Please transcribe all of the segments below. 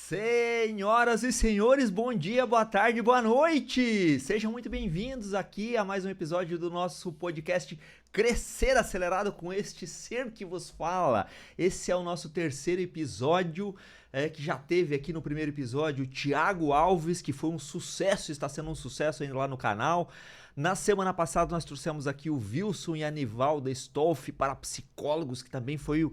Senhoras e senhores, bom dia, boa tarde, boa noite! Sejam muito bem-vindos aqui a mais um episódio do nosso podcast Crescer Acelerado com este ser que vos fala. Esse é o nosso terceiro episódio, que já teve aqui no primeiro episódio o Thiago Alves, que foi um sucesso, está sendo um sucesso ainda lá no canal. Na semana passada nós trouxemos aqui o Wilson e a Nivalda Stolf para psicólogos, que também foi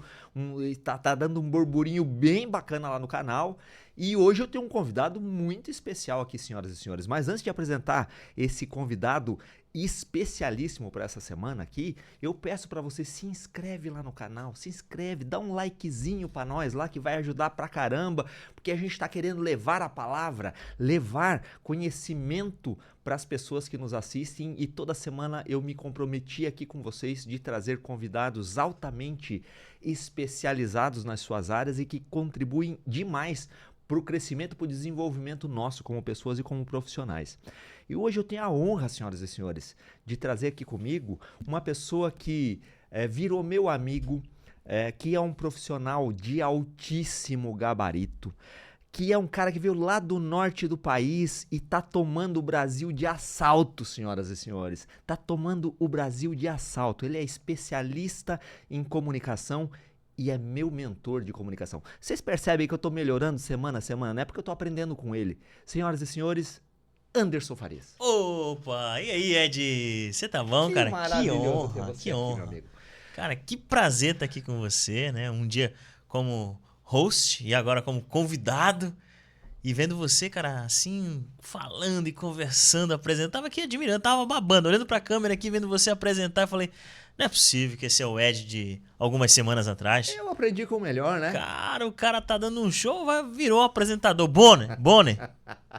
tá dando um burburinho bem bacana lá no canal. E hoje eu tenho um convidado muito especial aqui, senhoras e senhores. Mas antes de apresentar esse convidado especialíssimo para essa semana aqui, eu peço para você se inscreve lá no canal, se inscreve, dá um likezinho para nós lá que vai ajudar pra caramba, porque a gente está querendo levar a palavra, levar conhecimento para as pessoas que nos assistem, e toda semana eu me comprometi aqui com vocês de trazer convidados altamente especializados nas suas áreas e que contribuem demais para o crescimento, para o desenvolvimento nosso como pessoas e como profissionais. E hoje eu tenho a honra, senhoras e senhores, de trazer aqui comigo uma pessoa que virou meu amigo, que é um profissional de altíssimo gabarito, que é um cara que veio lá do norte do país e tá tomando o Brasil de assalto, senhoras e senhores. Tá tomando o Brasil de assalto. Ele é especialista em comunicação e é meu mentor de comunicação. Vocês percebem que eu tô melhorando semana a semana, não é porque eu tô aprendendo com ele. Senhoras e senhores, Anderson Farias. Opa, e aí, Ed? Você tá bom, Que cara? maravilhoso ter você Que aqui, honra. meu amigo. Cara, que prazer estar aqui com você, né? Um dia como host e agora como convidado. E vendo você, cara, assim, falando e conversando, apresentando. Tava aqui admirando, tava babando, olhando pra câmera aqui, vendo você apresentar. Eu falei, não é possível que esse é o Ed de algumas semanas atrás. Eu aprendi com o melhor, né? Cara, o cara tá dando um show, virou apresentador. Bonner,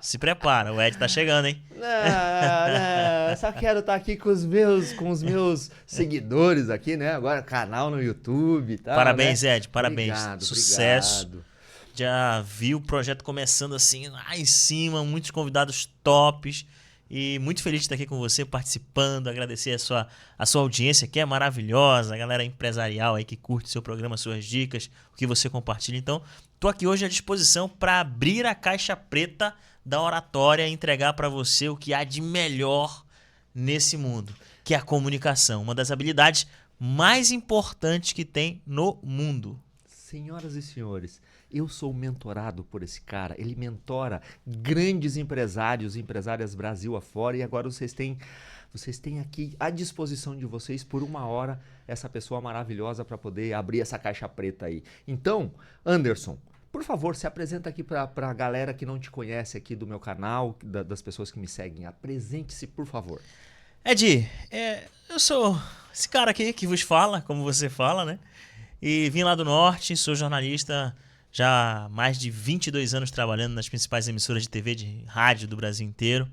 se prepara, o Ed tá chegando, hein? Não, só quero estar aqui com os meus seguidores aqui, né? Agora canal no YouTube e tal. Parabéns, né? Ed, parabéns. Obrigado, Sucesso. obrigado. Já vi o projeto começando assim, lá em cima, muitos convidados tops. E muito feliz de estar aqui com você, participando, agradecer a sua audiência, que é maravilhosa, a galera empresarial aí que curte seu programa, suas dicas, o que você compartilha. Então, tô aqui hoje à disposição para abrir a caixa preta da oratória e entregar para você o que há de melhor nesse mundo, que é a comunicação, uma das habilidades mais importantes que tem no mundo. Senhoras e senhores, eu sou mentorado por esse cara. Ele mentora grandes empresários e empresárias Brasil afora, e agora vocês têm aqui à disposição de vocês por 1 hora essa pessoa maravilhosa para poder abrir essa caixa preta aí. Então, Anderson, por favor, se apresenta aqui para a galera que não te conhece aqui do meu canal, das pessoas que me seguem. Apresente-se, por favor. Ed, eu sou esse cara aqui que vos fala, como você fala, né? E vim lá do norte, sou jornalista já há mais de 22 anos trabalhando nas principais emissoras de TV, de rádio do Brasil inteiro.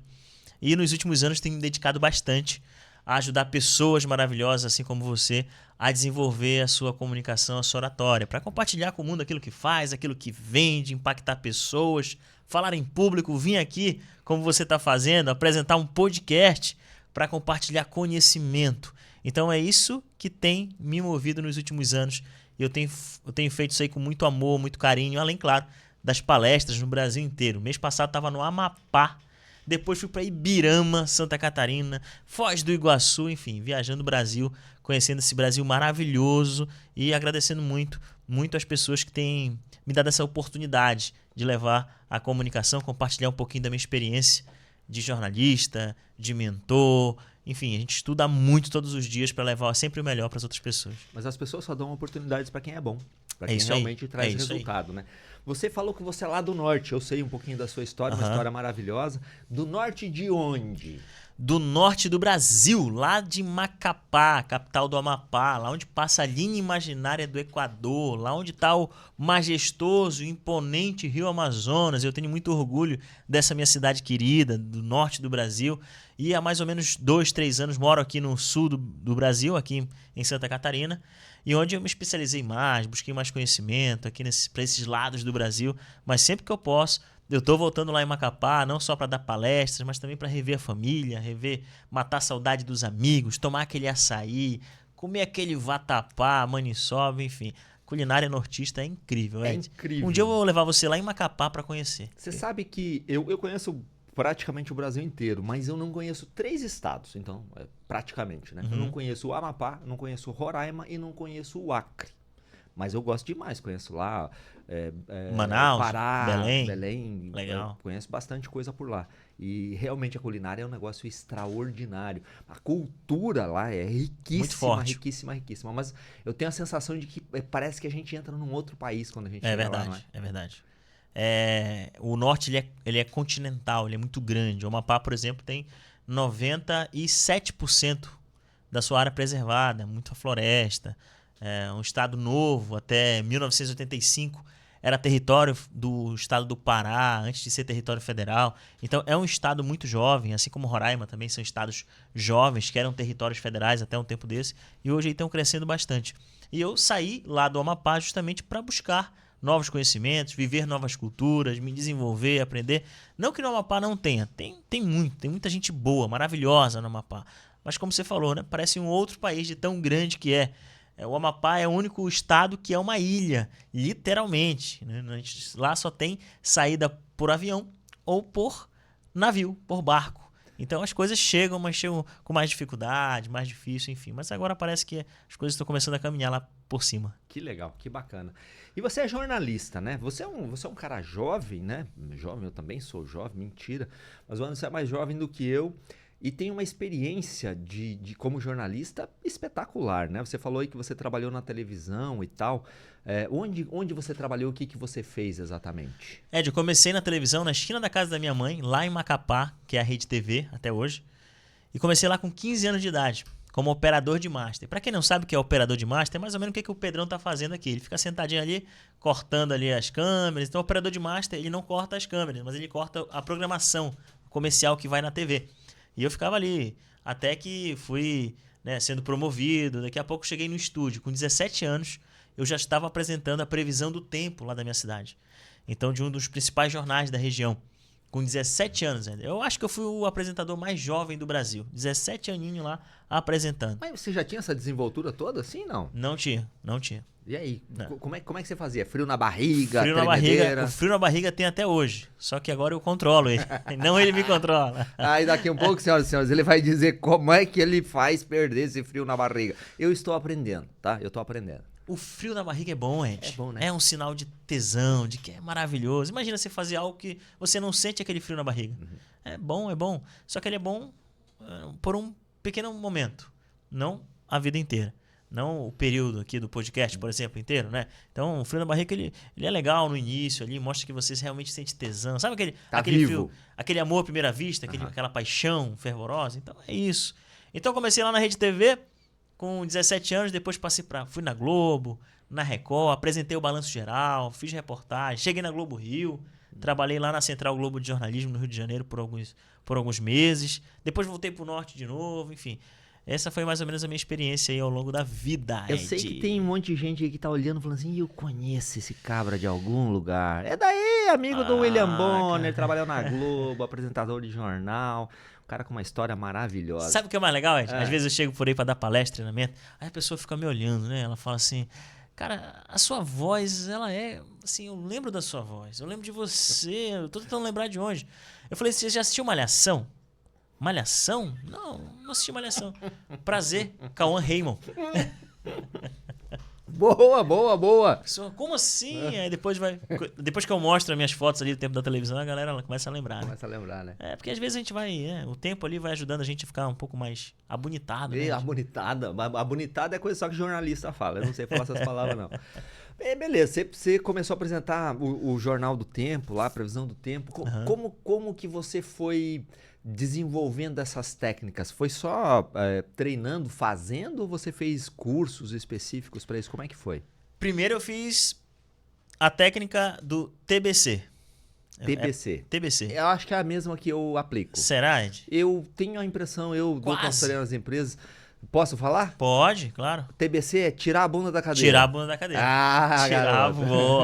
E nos últimos anos tenho me dedicado bastante a ajudar pessoas maravilhosas, assim como você, a desenvolver a sua comunicação, a sua oratória, para compartilhar com o mundo aquilo que faz, aquilo que vende, impactar pessoas, falar em público, vir aqui, como você está fazendo, apresentar um podcast para compartilhar conhecimento. Então é isso que tem me movido nos últimos anos. Eu tenho feito isso aí com muito amor, muito carinho, além, claro, das palestras no Brasil inteiro. Mês passado estava no Amapá, depois fui para Ibirama, Santa Catarina, Foz do Iguaçu, enfim, viajando o Brasil, conhecendo esse Brasil maravilhoso e agradecendo muito, muito as pessoas que têm me dado essa oportunidade de levar a comunicação, compartilhar um pouquinho da minha experiência de jornalista, de mentor. Enfim, a gente estuda muito todos os dias para levar sempre o melhor para as outras pessoas. Mas as pessoas só dão oportunidades para quem é bom, para É quem isso realmente aí, traz é isso resultado, né? Você falou que você é lá do norte, eu sei um pouquinho da sua história, uma história maravilhosa. Do norte de onde? Do norte do Brasil, lá de Macapá, capital do Amapá, lá onde passa a linha imaginária do Equador, lá onde está o majestoso e imponente Rio Amazonas. Eu tenho muito orgulho dessa minha cidade querida, do norte do Brasil. E há mais ou menos 2, 3 anos moro aqui no sul do Brasil, aqui em Santa Catarina, e onde eu me especializei mais, busquei mais conhecimento aqui para esses lados do Brasil, mas sempre que eu posso, eu estou voltando lá em Macapá, não só para dar palestras, mas também para rever a família, matar a saudade dos amigos, tomar aquele açaí, comer aquele vatapá, maniçoba, enfim. culinária nortista é incrível, É Ed. incrível. Um dia eu vou levar você lá em Macapá para conhecer. Você sabe que eu conheço praticamente o Brasil inteiro, mas eu não conheço 3 estados, então, praticamente, né? Eu não conheço o Amapá, não conheço o Roraima e não conheço o Acre. Mas eu gosto demais, conheço lá Manaus, Pará, Belém. Legal. Conheço bastante coisa por lá. E realmente a culinária é um negócio extraordinário. A cultura lá é riquíssima, Muito forte. riquíssima. Mas eu tenho a sensação de que parece que a gente entra num outro país quando a gente É chega verdade, lá, não é? é verdade. O norte ele é continental, ele é muito grande. O Amapá, por exemplo, tem 97% da sua área preservada, muita floresta. É um estado novo, até 1985 era território do estado do Pará, antes de ser território federal. Então é um estado muito jovem, assim como Roraima também são estados jovens, que eram territórios federais até um tempo desse, e hoje estão crescendo bastante. E eu saí lá do Amapá justamente para buscar novos conhecimentos, viver novas culturas, me desenvolver, aprender. Não que no Amapá não tenha, tem muita gente boa, maravilhosa no Amapá. Mas como você falou, né, parece um outro país de tão grande que é. O Amapá é o único estado que é uma ilha, literalmente. Né? Lá só tem saída por avião ou por navio, por barco. Então as coisas chegam, mas chegam com mais dificuldade, mais difícil, enfim. Mas agora parece que as coisas estão começando a caminhar lá por cima. Que legal, que bacana. E você é jornalista, né? Você é um cara jovem, né? Jovem, eu também sou jovem, mentira. Mas você é mais jovem do que eu. E tem uma experiência de como jornalista espetacular, né? Você falou aí que você trabalhou na televisão e tal. Onde você trabalhou, o que você fez exatamente? Ed, eu comecei na televisão, na esquina da casa da minha mãe, lá em Macapá, que é a Rede TV até hoje. E comecei lá com 15 anos de idade, como operador de master. Para quem não sabe o que é operador de master, é mais ou menos o que o Pedrão tá fazendo aqui. Ele fica sentadinho ali, cortando ali as câmeras. Então o operador de master, ele não corta as câmeras, mas ele corta a programação comercial que vai na TV. E eu ficava ali, até que fui, né, sendo promovido. Daqui a pouco cheguei no estúdio. Com 17 anos, eu já estava apresentando a previsão do tempo lá da minha cidade. Então, de um dos principais jornais da região. Com 17 anos ainda. Eu acho que eu fui o apresentador mais jovem do Brasil. 17 aninhos lá apresentando. Mas você já tinha essa desenvoltura toda assim, não? Não tinha. E aí, como é que você fazia? Frio na barriga, frio na barriga, o frio na barriga tem até hoje. Só que agora eu controlo ele. Não ele me controla. Aí daqui um pouco, senhoras e senhores, ele vai dizer como é que ele faz perder esse frio na barriga. Eu estou aprendendo, tá? Eu estou aprendendo. O frio na barriga é bom, Ed. É bom, né? É um sinal de tesão, de que é maravilhoso. Imagina você fazer algo que você não sente aquele frio na barriga. Uhum. É bom. Só que ele é bom por um pequeno momento. Não a vida inteira. Não o período aqui do podcast, por exemplo, inteiro, né? Então, o frio na barriga, ele é legal no início ali, mostra que você realmente sente tesão. Sabe aquele frio, aquele amor à primeira vista, aquela paixão fervorosa? Então, é isso. Então, comecei lá na Rede TV com 17 anos, depois fui na Globo, na Record, apresentei o Balanço Geral, fiz reportagem, cheguei na Globo Rio, trabalhei lá na Central Globo de Jornalismo no Rio de Janeiro por alguns meses, depois voltei pro Norte de novo, enfim. Essa foi mais ou menos a minha experiência aí ao longo da vida, Ed. Eu sei que tem um monte de gente aí que tá olhando e falando assim, eu conheço esse cabra de algum lugar. É daí, amigo do William Bonner, trabalhou na Globo, apresentador de jornal, um cara com uma história maravilhosa. Sabe o que é mais legal, Ed? Às vezes eu chego por aí pra dar palestra, treinamento, aí a pessoa fica me olhando, né? Ela fala assim, cara, a sua voz, ela é, assim, eu lembro da sua voz, eu lembro de você, eu tô tentando lembrar de onde. Eu falei, você já assistiu Malhação? Malhação? Não assisti Malhação. Prazer, Cauã Raymond. Boa. Como assim? Aí depois que eu mostro as minhas fotos ali do tempo da televisão, a galera começa a lembrar, né? Começa a lembrar, né? Porque às vezes a gente o tempo ali vai ajudando a gente a ficar um pouco mais abonitado, né? Abonitada é coisa só que jornalista fala, eu não sei falar essas palavras, não. Beleza, você começou a apresentar o Jornal do Tempo, lá, a previsão do tempo. Como que você foi desenvolvendo essas técnicas? Foi só treinando, fazendo, ou você fez cursos específicos para isso? Como é que foi? Primeiro eu fiz a técnica do TBC. TBC. Eu acho que é a mesma que eu aplico. Será, Ed? Eu tenho a impressão, eu dou consultoria nas empresas. Posso falar? Pode, claro. TBC é tirar a bunda da cadeira. Tirar a bunda da cadeira.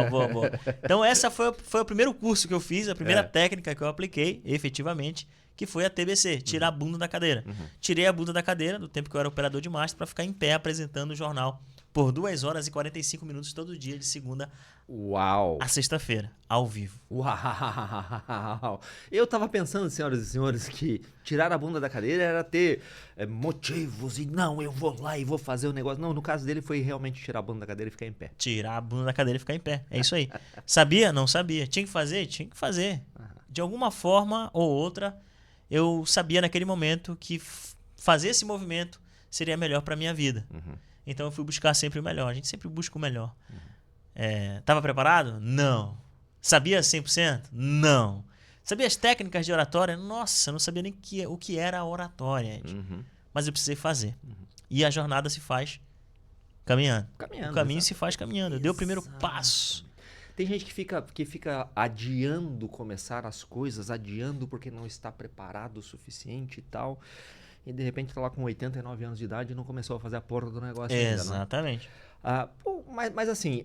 Boa. Então essa foi o primeiro curso que eu fiz, a primeira técnica que eu apliquei, efetivamente, que foi a TBC, tirar a bunda da cadeira. Tirei a bunda da cadeira, do tempo que eu era operador de master, para ficar em pé apresentando o jornal por 2 horas e 45 minutos todo dia, de segunda Uau! a sexta-feira, ao vivo. Uau! Eu tava pensando, senhoras e senhores, que tirar a bunda da cadeira era ter motivos e não, eu vou lá e vou fazer o negócio. Não, no caso dele foi realmente tirar a bunda da cadeira e ficar em pé. Tirar a bunda da cadeira e ficar em pé. É isso aí. Sabia? Não sabia. Tinha que fazer? Tinha que fazer. De alguma forma ou outra, eu sabia naquele momento que fazer esse movimento seria melhor para minha vida. Então eu fui buscar sempre o melhor. A gente sempre busca o melhor. Tava preparado? Não. Sabia 100%? Não. Sabia as técnicas de oratória? Nossa, eu não sabia nem o que era a oratória, Ed. Mas eu precisei fazer. E a jornada se faz caminhando. O caminho se faz caminhando. Eu dei o primeiro passo. Tem gente que fica adiando começar as coisas, adiando porque não está preparado o suficiente e tal. E de repente tá lá com 89 anos de idade e não começou a fazer a porra do negócio ainda, né? Exatamente. Mas assim,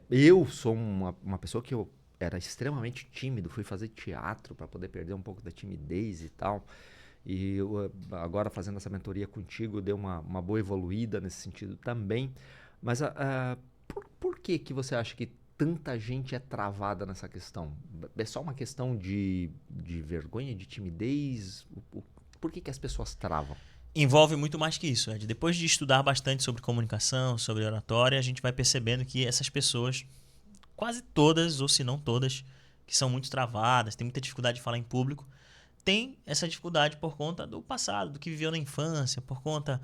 eu sou uma pessoa que eu era extremamente tímido, fui fazer teatro para poder perder um pouco da timidez e tal. E eu, agora fazendo essa mentoria contigo, deu uma boa evoluída nesse sentido também. Mas por que você acha que tanta gente é travada nessa questão? É só uma questão de vergonha, de timidez? Por que as pessoas travam? Envolve muito mais que isso, Ed. Depois de estudar bastante sobre comunicação, sobre oratória, a gente vai percebendo que essas pessoas, quase todas, ou se não todas, que são muito travadas, têm muita dificuldade de falar em público, têm essa dificuldade por conta do passado, do que viveu na infância, por conta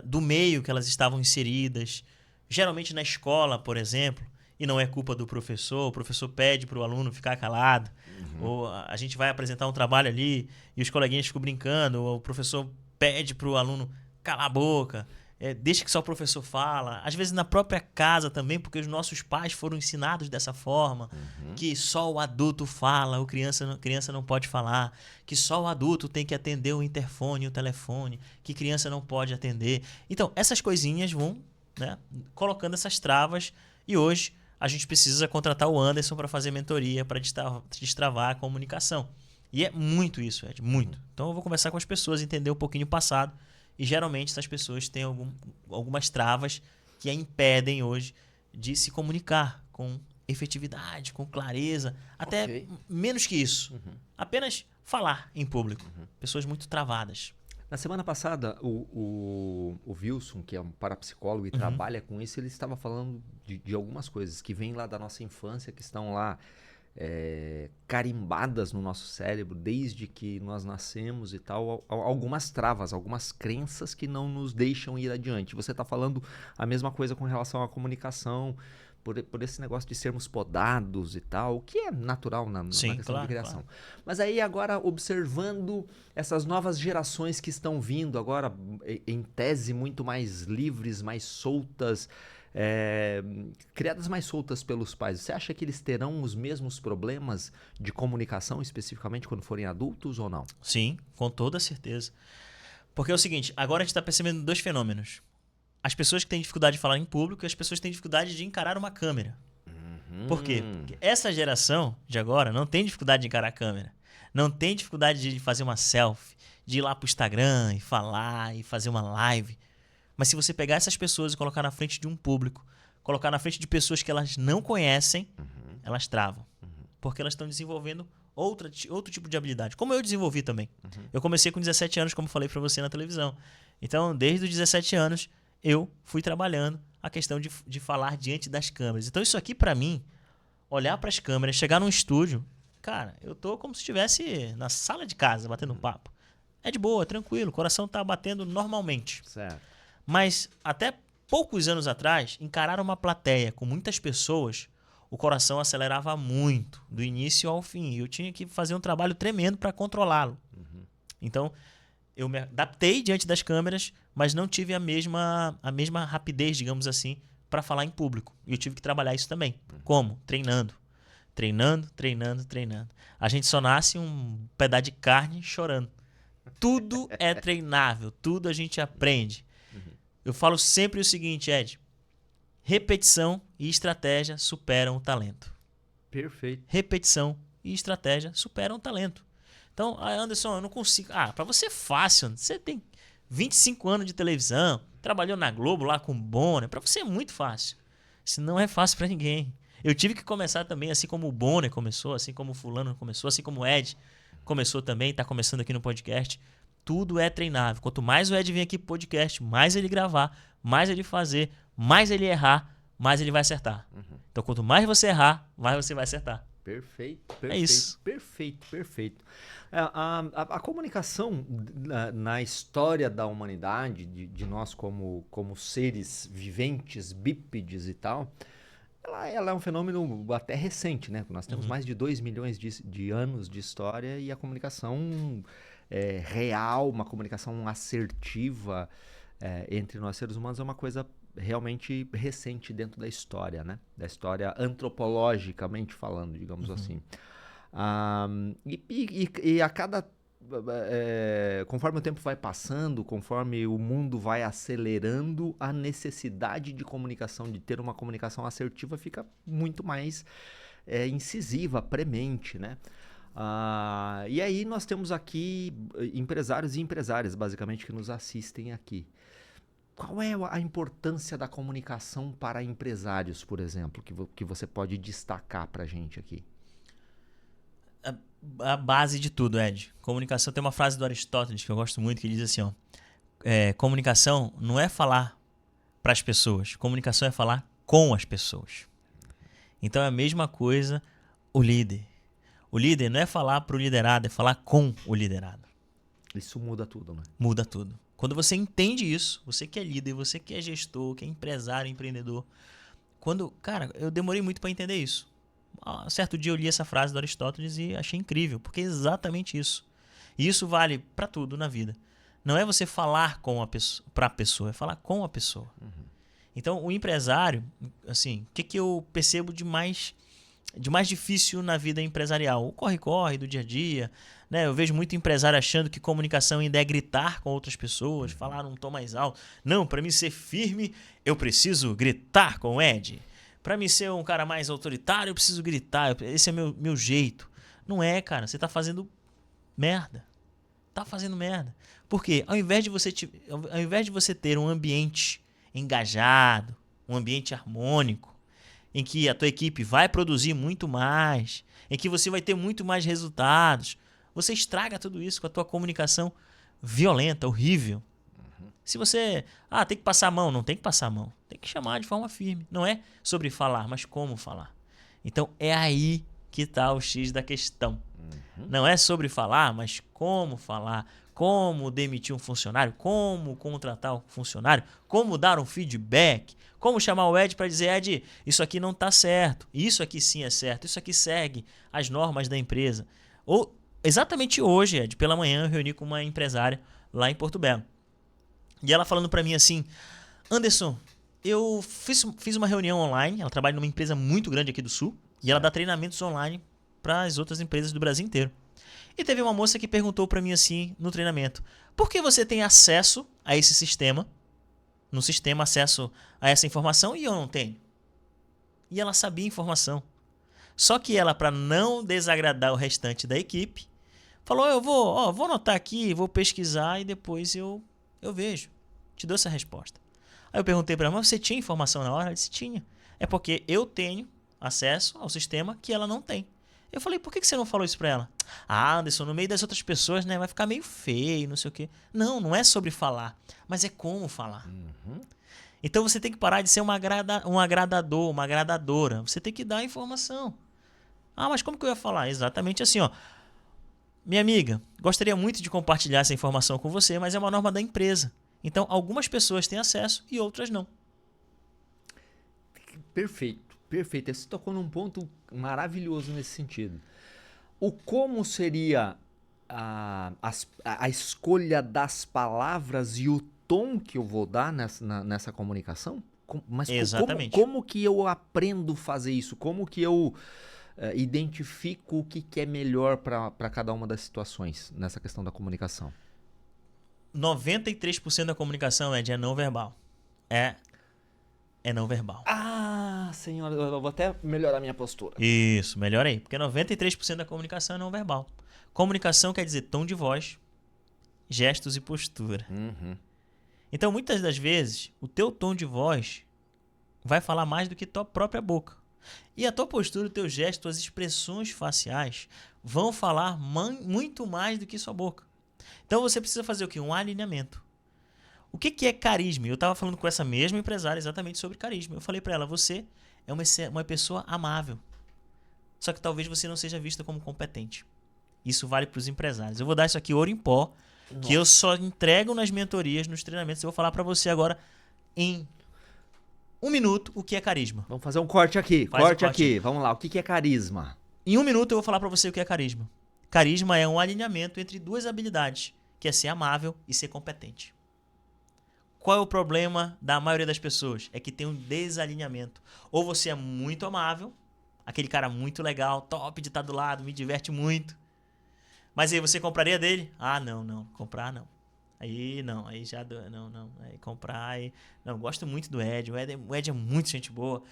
do meio que elas estavam inseridas. Geralmente na escola, por exemplo, e não é culpa do professor, o professor pede para o aluno ficar calado, ou a gente vai apresentar um trabalho ali e os coleguinhas ficam brincando, ou o professor pede para o aluno calar a boca, deixa que só o professor fala. Às vezes na própria casa também, porque os nossos pais foram ensinados dessa forma, que só o adulto fala, a criança não pode falar, que só o adulto tem que atender o interfone e o telefone, que criança não pode atender. Então, essas coisinhas vão, né, colocando essas travas, e hoje a gente precisa contratar o Anderson para fazer mentoria, para destravar a comunicação. E é muito isso, Ed, muito. Então eu vou conversar com as pessoas, entender um pouquinho o passado, e geralmente essas pessoas têm algumas travas que a impedem hoje de se comunicar com efetividade, com clareza, até menos que isso. Apenas falar em público. Pessoas muito travadas. Na semana passada, o Wilson, que é um parapsicólogo e trabalha com isso, ele estava falando de algumas coisas que vêm lá da nossa infância, que estão lá carimbadas no nosso cérebro desde que nós nascemos e tal, algumas travas, algumas crenças que não nos deixam ir adiante. Você está falando a mesma coisa com relação à comunicação, por esse negócio de sermos podados e tal, o que é natural na questão de criação. Claro. Mas aí agora, observando essas novas gerações que estão vindo agora, em tese muito mais livres, mais soltas, criadas mais soltas pelos pais, você acha que eles terão os mesmos problemas de comunicação, especificamente quando forem adultos ou não? Sim, com toda certeza. Porque é o seguinte, agora a gente está percebendo 2 fenômenos. As pessoas que têm dificuldade de falar em público e as pessoas que têm dificuldade de encarar uma câmera. Por quê? Porque essa geração de agora não tem dificuldade de encarar a câmera. Não tem dificuldade de fazer uma selfie, de ir lá pro Instagram e falar e fazer uma live. Mas se você pegar essas pessoas e colocar na frente de um público, colocar na frente de pessoas que elas não conhecem, elas travam. Porque elas estão desenvolvendo outro tipo de habilidade. Como eu desenvolvi também. Eu comecei com 17 anos, como falei para você na televisão. Então, desde os 17 anos, eu fui trabalhando a questão de falar diante das câmeras. Então, isso aqui, para mim, olhar para as câmeras, chegar num estúdio, cara, eu tô como se estivesse na sala de casa, batendo um papo. É de boa, tranquilo, o coração tá batendo normalmente. Certo. Mas, até poucos anos atrás, encarar uma plateia com muitas pessoas, o coração acelerava muito, do início ao fim. Eu tinha que fazer um trabalho tremendo para controlá-lo. Então, eu me adaptei diante das câmeras, mas não tive a mesma rapidez, digamos assim, para falar em público. E eu tive que trabalhar isso também. Como? Treinando. Treinando. A gente só nasce um pedaço de carne chorando. Tudo é treinável, tudo a gente aprende. Eu falo sempre o seguinte, Ed. Repetição e estratégia superam o talento. Perfeito. Repetição e estratégia superam o talento. Então, Anderson, eu não consigo. Para você é fácil. Você tem 25 anos de televisão, trabalhou na Globo lá com o Bonner. Para você é muito fácil. Isso não é fácil para ninguém. Eu tive que começar também, assim como o Bonner começou, assim como o fulano começou, assim como o Ed começou também, está começando aqui no podcast. Tudo é treinável. Quanto mais o Ed vir aqui pro podcast, mais ele gravar, mais ele fazer, mais ele errar, mais ele vai acertar. Então, quanto mais você errar, mais você vai acertar. Perfeito. É isso. Perfeito. A comunicação na história da humanidade, de nós como seres viventes, bípedes e tal, ela é um fenômeno até recente, né? Nós temos mais de 2 milhões de anos de história e a comunicação real, uma comunicação assertiva entre nós seres humanos é uma coisa realmente recente dentro da história, né? Da história antropologicamente falando, digamos assim. E a cada... conforme o tempo vai passando, conforme o mundo vai acelerando, a necessidade de comunicação, de ter uma comunicação assertiva fica muito mais incisiva, premente, né? E aí nós temos aqui empresários e empresárias, basicamente, que nos assistem aqui. Qual é a importância da comunicação para empresários, por exemplo, que você pode destacar para a gente aqui? A base de tudo, Ed. Comunicação, tem uma frase do Aristóteles que eu gosto muito, que diz assim, ó, comunicação não é falar para as pessoas, comunicação é falar com as pessoas. Então é a mesma coisa o líder. O líder não é falar para o liderado, é falar com o liderado. Isso muda tudo, né? Muda tudo. Quando você entende isso, você que é líder, você que é gestor, que é empresário, empreendedor, cara, eu demorei muito para entender isso. Certo dia eu li essa frase do Aristóteles e achei incrível, porque é exatamente isso. E isso vale para tudo na vida. Não é você falar para a pessoa, é falar com a pessoa. Então, o empresário, assim, o que eu percebo de mais difícil na vida empresarial? O corre-corre do dia a dia, né? Eu vejo muito empresário achando que comunicação ainda é gritar com outras pessoas, falar num tom mais alto. Não, para mim ser firme, eu preciso gritar com o Ed. Para mim ser um cara mais autoritário, eu preciso gritar. Esse é meu jeito. Não é, cara. Você tá fazendo merda. Tá fazendo merda. Por quê? Ao invés de você ter um ambiente engajado, um ambiente harmônico, em que a tua equipe vai produzir muito mais, em que você vai ter muito mais resultados, você estraga tudo isso com a tua comunicação violenta, horrível. Se você... tem que passar a mão. Não tem que passar a mão. Tem que chamar de forma firme. Não é sobre falar, mas como falar. Então, é aí que está o X da questão. Não é sobre falar, mas como falar. Como demitir um funcionário. Como contratar um funcionário. Como dar um feedback. Como chamar o Ed para dizer, Ed, isso aqui não está certo. Isso aqui sim é certo. Isso aqui segue as normas da empresa. Ou, exatamente hoje, Ed, pela manhã, eu reuni com uma empresária lá em Porto Belo. E ela falando para mim assim, Anderson, eu fiz uma reunião online, ela trabalha numa empresa muito grande aqui do Sul, e ela dá treinamentos online para as outras empresas do Brasil inteiro. E teve uma moça que perguntou para mim assim, no treinamento, por que você tem acesso a esse sistema, no sistema acesso a essa informação, e eu não tenho? E ela sabia a informação. Só que ela, para não desagradar o restante da equipe, falou, eu vou anotar aqui, vou pesquisar e depois eu vejo, te dou essa resposta. Aí eu perguntei para ela, mas você tinha informação na hora? Ela disse, tinha. É porque eu tenho acesso ao sistema que ela não tem. Eu falei, por que você não falou isso para ela? Anderson, no meio das outras pessoas, né, vai ficar meio feio, não sei o quê. Não é sobre falar, mas é como falar. Então você tem que parar de ser um agradador, uma agradadora. Você tem que dar a informação. Mas como que eu ia falar? Exatamente assim, ó. Minha amiga, gostaria muito de compartilhar essa informação com você, mas é uma norma da empresa. Então, algumas pessoas têm acesso e outras não. Perfeito. Você tocou num ponto maravilhoso nesse sentido. O como seria a escolha das palavras e o tom que eu vou dar nessa comunicação? Mas exatamente. Como que eu aprendo a fazer isso? Como que eu... identifico o que é melhor para cada uma das situações nessa questão da comunicação? 93% da comunicação, Ed, é não verbal. É não verbal. Senhora, eu vou até melhorar minha postura. Isso, melhor aí. Porque 93% da comunicação é não verbal. Comunicação quer dizer tom de voz, gestos e postura. Então, muitas das vezes, o teu tom de voz vai falar mais do que tua própria boca. E a tua postura, o teu gesto, tuas expressões faciais vão falar muito mais do que sua boca. Então, você precisa fazer o quê? Um alinhamento. O que é carisma? Eu estava falando com essa mesma empresária exatamente sobre carisma. Eu falei para ela, você é uma pessoa amável. Só que talvez você não seja vista como competente. Isso vale para os empresários. Eu vou dar isso aqui ouro em pó, que eu só entrego nas mentorias, nos treinamentos. Eu vou falar para você agora em 1 minuto o que é carisma. Vamos fazer um corte aqui. Corte aqui. Vamos lá. O que é carisma? Em 1 minuto eu vou falar para você o que é carisma. Carisma é um alinhamento entre duas habilidades, que é ser amável e ser competente. Qual é o problema da maioria das pessoas? É que tem um desalinhamento. Ou você é muito amável, aquele cara muito legal, top de estar do lado, me diverte muito. Mas aí você compraria dele? Ah, não. Comprar não. Aí não, aí já... Não. Aí comprar... Aí, não, gosto muito do Ed. O Ed é muito gente boa.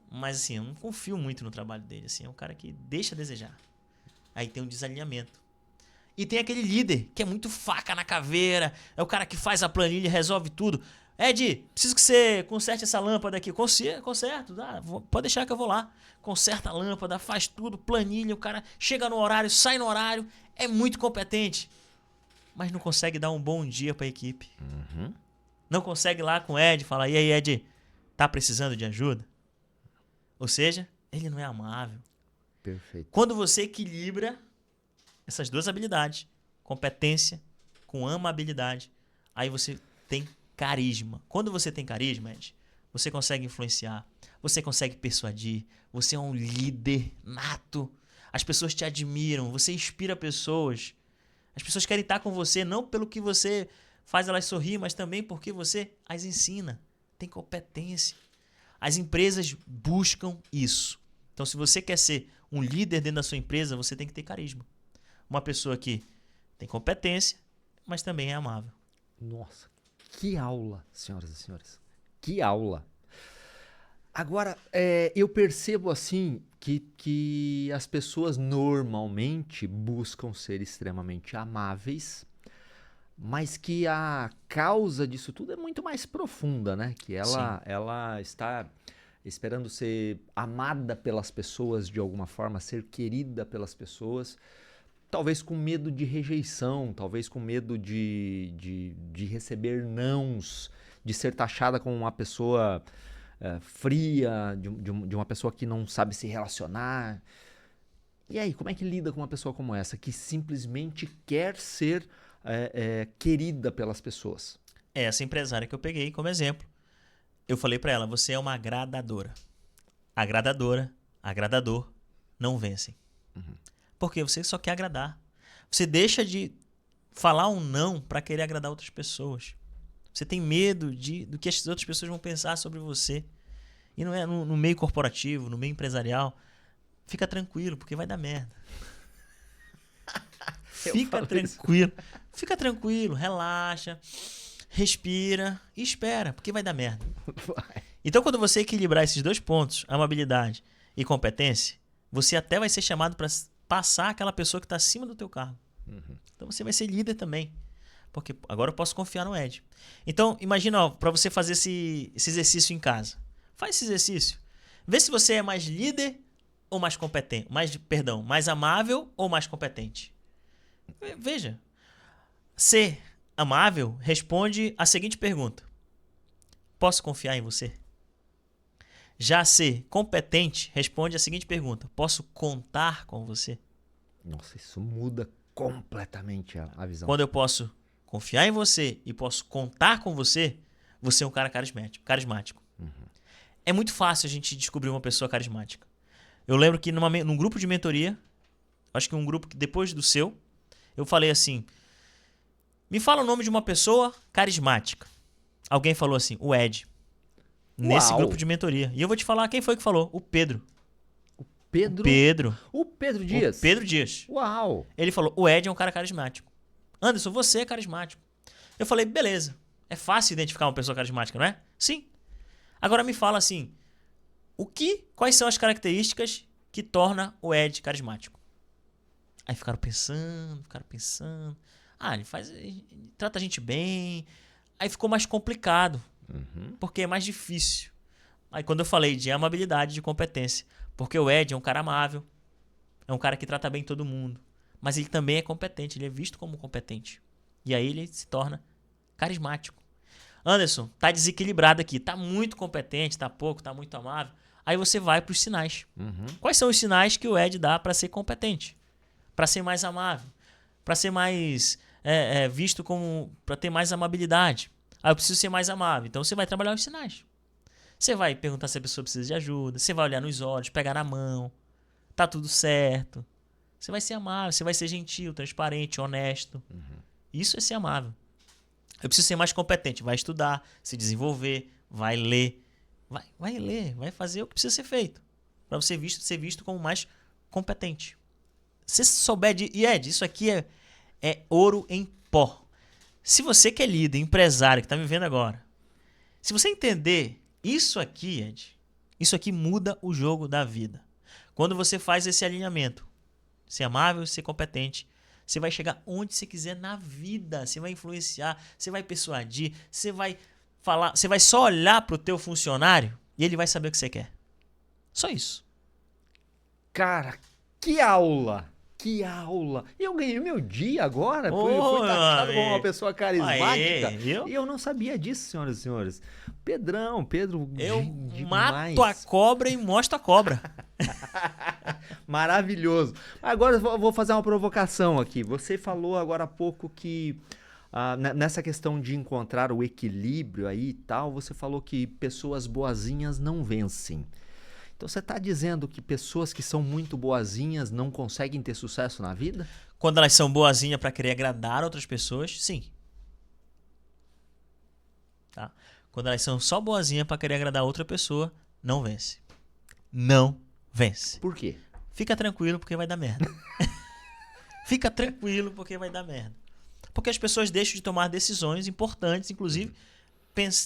Mas assim, eu não confio muito no trabalho dele. Assim, é um cara que deixa a desejar. Aí tem um desalinhamento. E tem aquele líder que é muito faca na caveira. É o cara que faz a planilha e resolve tudo. Ed, preciso que você conserte essa lâmpada aqui. Conserto. Pode deixar que eu vou lá. Conserta a lâmpada, faz tudo, planilha. O cara chega no horário, sai no horário. É muito competente. Mas não consegue dar um bom dia para a equipe. Não consegue ir lá com o Ed e falar, e aí, Ed, tá precisando de ajuda? Ou seja, ele não é amável. Perfeito. Quando você equilibra essas duas habilidades, competência com amabilidade, aí você tem carisma. Quando você tem carisma, Ed, você consegue influenciar, você consegue persuadir, você é um líder nato. As pessoas te admiram, você inspira pessoas. As pessoas querem estar com você não pelo que você faz elas sorrir, mas também porque você as ensina. Tem competência. As empresas buscam isso. Então, se você quer ser um líder dentro da sua empresa, você tem que ter carisma. Uma pessoa que tem competência, mas também é amável. Nossa, que aula, senhoras e senhores. Que aula. Agora, eu percebo assim que as pessoas normalmente buscam ser extremamente amáveis, mas que a causa disso tudo é muito mais profunda, né? Que ela está esperando ser amada pelas pessoas de alguma forma, ser querida pelas pessoas, talvez com medo de rejeição, talvez com medo de receber nãos, de ser taxada como uma pessoa fria, de uma pessoa que não sabe se relacionar. E aí, como é que lida com uma pessoa como essa, que simplesmente quer ser querida pelas pessoas? Essa empresária que eu peguei como exemplo, eu falei pra ela, você é uma agradadora. Agradador não vencem. Porque você só quer agradar. Você deixa de falar um não pra querer agradar outras pessoas. Você tem medo do que as outras pessoas vão pensar sobre você. E não é no meio corporativo, no meio empresarial. Fica tranquilo, porque vai dar merda. Fica tranquilo, relaxa, respira e espera, porque vai dar merda. Então, quando você equilibrar esses dois pontos, amabilidade e competência, você até vai ser chamado para passar aquela pessoa que está acima do teu cargo. Então, você vai ser líder também. Porque agora eu posso confiar no Ed. Então, imagina, para você fazer esse exercício em casa. Faz esse exercício. Vê se você é mais líder ou mais competente. Mais amável ou mais competente. Veja. Ser amável responde a seguinte pergunta. Posso confiar em você? Já ser competente responde a seguinte pergunta. Posso contar com você? Nossa, isso muda completamente a visão. Quando eu posso confiar em você e posso contar com você, você é um cara carismático. É muito fácil a gente descobrir uma pessoa carismática. Eu lembro que num grupo de mentoria, acho que um grupo que depois do seu, eu falei assim, me fala o nome de uma pessoa carismática. Alguém falou assim, o Ed. Nesse grupo de mentoria. E eu vou te falar quem foi que falou. O Pedro. O Pedro Dias? O Pedro Dias. Uau! Ele falou, o Ed é um cara carismático. Anderson, você é carismático. Eu falei, beleza. É fácil identificar uma pessoa carismática, não é? Sim. Agora me fala assim, quais são as características que torna o Ed carismático? Aí ficaram pensando. Ele trata a gente bem. Aí ficou mais complicado, porque é mais difícil. Aí quando eu falei de amabilidade, de competência, porque o Ed é um cara amável, é um cara que trata bem todo mundo, mas ele também é competente, ele é visto como competente. E aí ele se torna carismático. Anderson, tá desequilibrado aqui, tá muito competente, tá pouco, tá muito amável. Aí você vai para os sinais. Quais são os sinais que o Ed dá para ser competente? Para ser mais amável? Para ser mais visto como... para ter mais amabilidade? Aí eu preciso ser mais amável. Então você vai trabalhar os sinais. Você vai perguntar se a pessoa precisa de ajuda. Você vai olhar nos olhos, pegar na mão. Tá tudo certo. Você vai ser amável, você vai ser gentil, transparente, honesto. Isso é ser amável. Eu preciso ser mais competente. Vai estudar, se desenvolver, vai ler. Vai ler, vai fazer o que precisa ser feito. Para você ser visto como mais competente. Se você souber de... E Ed, isso aqui é ouro em pó. Se você que é líder, empresário, que está me vendo agora, se você entender isso aqui, Ed, isso aqui muda o jogo da vida. Quando você faz esse alinhamento, ser amável, ser competente, você vai chegar onde você quiser na vida. Você vai influenciar, você vai persuadir, você vai falar, você vai só olhar para o teu funcionário e ele vai saber o que você quer. Só isso. Cara, que aula! Que aula! Eu ganhei meu dia agora, fui taxado como uma pessoa carismática. Viu? E eu não sabia disso, senhoras e senhores. Pedro, Eu demais. mato a cobra e mostro a cobra. Maravilhoso. Agora eu vou fazer uma provocação aqui. Você falou agora há pouco que nessa questão de encontrar o equilíbrio aí e tal, você falou que pessoas boazinhas não vencem. Então você está dizendo que pessoas que são muito boazinhas não conseguem ter sucesso na vida? Quando elas são boazinhas para querer agradar outras pessoas, sim. Tá? Quando elas são só boazinhas para querer agradar outra pessoa, não vence. Não vence. Por quê? Fica tranquilo porque vai dar merda. Fica tranquilo porque vai dar merda. Porque as pessoas deixam de tomar decisões importantes, inclusive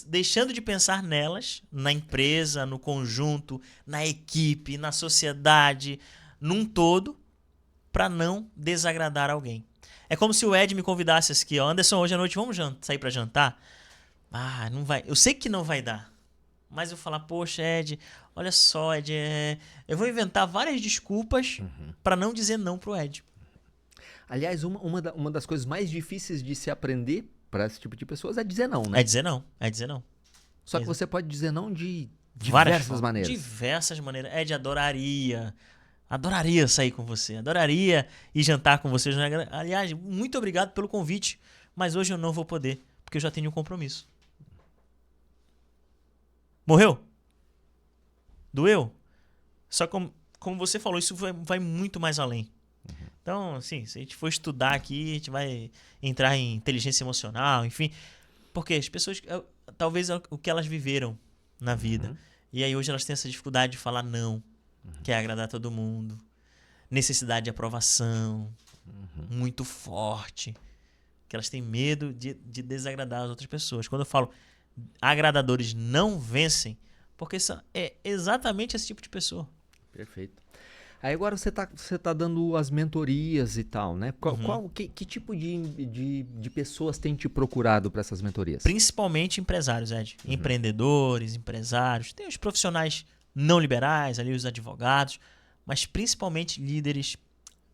deixando de pensar nelas, na empresa, no conjunto, na equipe, na sociedade, num todo, para não desagradar alguém. É como se o Ed me convidasse aqui, ó, Anderson, hoje à noite vamos sair para jantar? Ah, não vai. Eu sei que não vai dar. Mas eu falar, poxa, Ed, olha só, Ed, eu vou inventar várias desculpas para não dizer não pro Ed. Aliás, uma das coisas mais difíceis de se aprender para esse tipo de pessoas é dizer não, né? É dizer não, é dizer não. Só que você pode dizer não de várias diversas maneiras. Diversas maneiras. Ed, adoraria sair com você, adoraria ir jantar com você. Aliás, muito obrigado pelo convite, mas hoje eu não vou poder, porque eu já tenho um compromisso. Morreu? Doeu? Só como você falou, isso vai muito mais além. Então, assim, se a gente for estudar aqui, a gente vai entrar em inteligência emocional, enfim. Porque as pessoas, talvez o que elas viveram na vida. E aí hoje elas têm essa dificuldade de falar não, quer agradar todo mundo. Necessidade de aprovação, muito forte. Que elas têm medo de desagradar as outras pessoas. Quando eu falo agradadores não vencem, porque é exatamente esse tipo de pessoa. Perfeito. Aí agora você tá dando as mentorias e tal, né? Que tipo de pessoas têm te procurado para essas mentorias? Principalmente empresários, Ed. Empreendedores, empresários. Tem os profissionais não liberais, ali os advogados, mas principalmente líderes,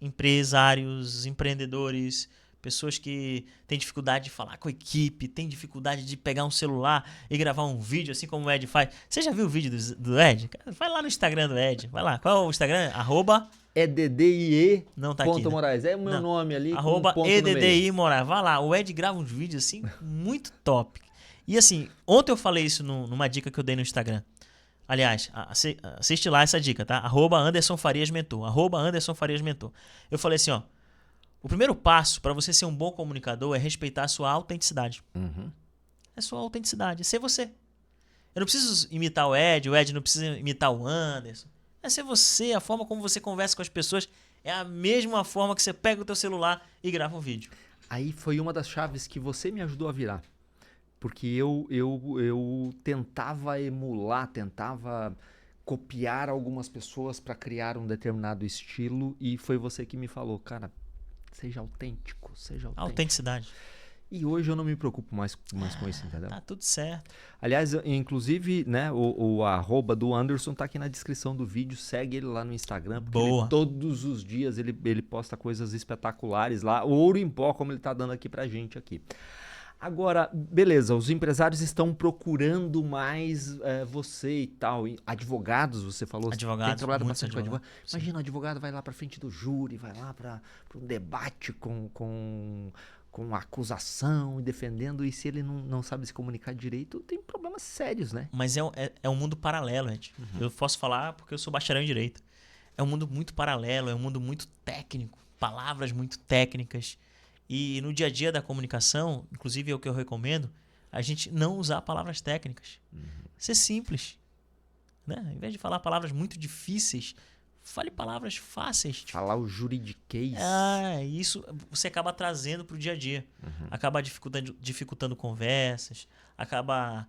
empresários, empreendedores, pessoas que têm dificuldade de falar com a equipe, têm dificuldade de pegar um celular e gravar um vídeo, assim como o Ed faz. Você já viu o vídeo do Ed? Vai lá no Instagram do Ed. Vai lá. Qual é o Instagram? É DDIE. Não tá aqui, né? Moraes. É o meu nome ali. @EDDI Moraes. Vai lá. O Ed grava uns vídeos assim muito top. E assim, ontem eu falei isso numa dica que eu dei no Instagram. Aliás, assiste lá essa dica, tá? @Anderson Farias Mentor. @Anderson Farias Mentor. Eu falei assim, ó. O primeiro passo para você ser um bom comunicador é respeitar a sua autenticidade. É sua autenticidade, é ser você. Eu não preciso imitar o Ed não precisa imitar o Anderson. É ser você, a forma como você conversa com as pessoas é a mesma forma que você pega o teu celular e grava um vídeo. Aí foi uma das chaves que você me ajudou a virar. Porque eu tentava emular, tentava copiar algumas pessoas para criar um determinado estilo e foi você que me falou, cara, seja autêntico, seja autêntico. Autenticidade. E hoje eu não me preocupo mais com isso, entendeu? Tá tudo certo. Aliás, inclusive, né, o arroba do Anderson tá aqui na descrição do vídeo. Segue ele lá no Instagram. Porque Boa. todos os dias ele posta coisas espetaculares lá. Ouro em pó, como ele tá dando aqui pra gente aqui. Agora, beleza, os empresários estão procurando mais você e tal. E advogados, você falou. Advogados, tem trabalhado muitos bastante com advogado. advogados, Imagina, o advogado vai lá pra frente do júri, vai lá para um debate com a acusação e defendendo. E se ele não sabe se comunicar direito, tem problemas sérios, né? Mas é um mundo paralelo, Ed. Eu posso falar porque eu sou bacharel em Direito. É um mundo muito paralelo, é um mundo muito técnico, palavras muito técnicas. E no dia a dia da comunicação, inclusive é o que eu recomendo, a gente não usar palavras técnicas. Ser simples. Né? Em vez de falar palavras muito difíceis, fale palavras fáceis. Falar o juridiquês. Isso você acaba trazendo para o dia a dia. Acaba dificultando conversas, acaba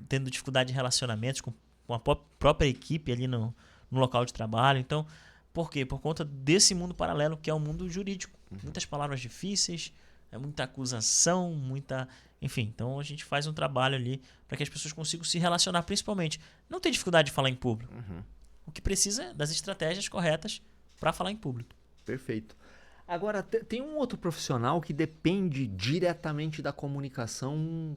tendo dificuldade de relacionamentos com a própria equipe ali no local de trabalho. Então, por quê? Por conta desse mundo paralelo que é o mundo jurídico. Muitas palavras difíceis, muita acusação, enfim, então a gente faz um trabalho ali para que as pessoas consigam se relacionar, principalmente. Não ter dificuldade de falar em público. O que precisa é das estratégias corretas para falar em público. Perfeito. Agora, tem um outro profissional que depende diretamente da comunicação,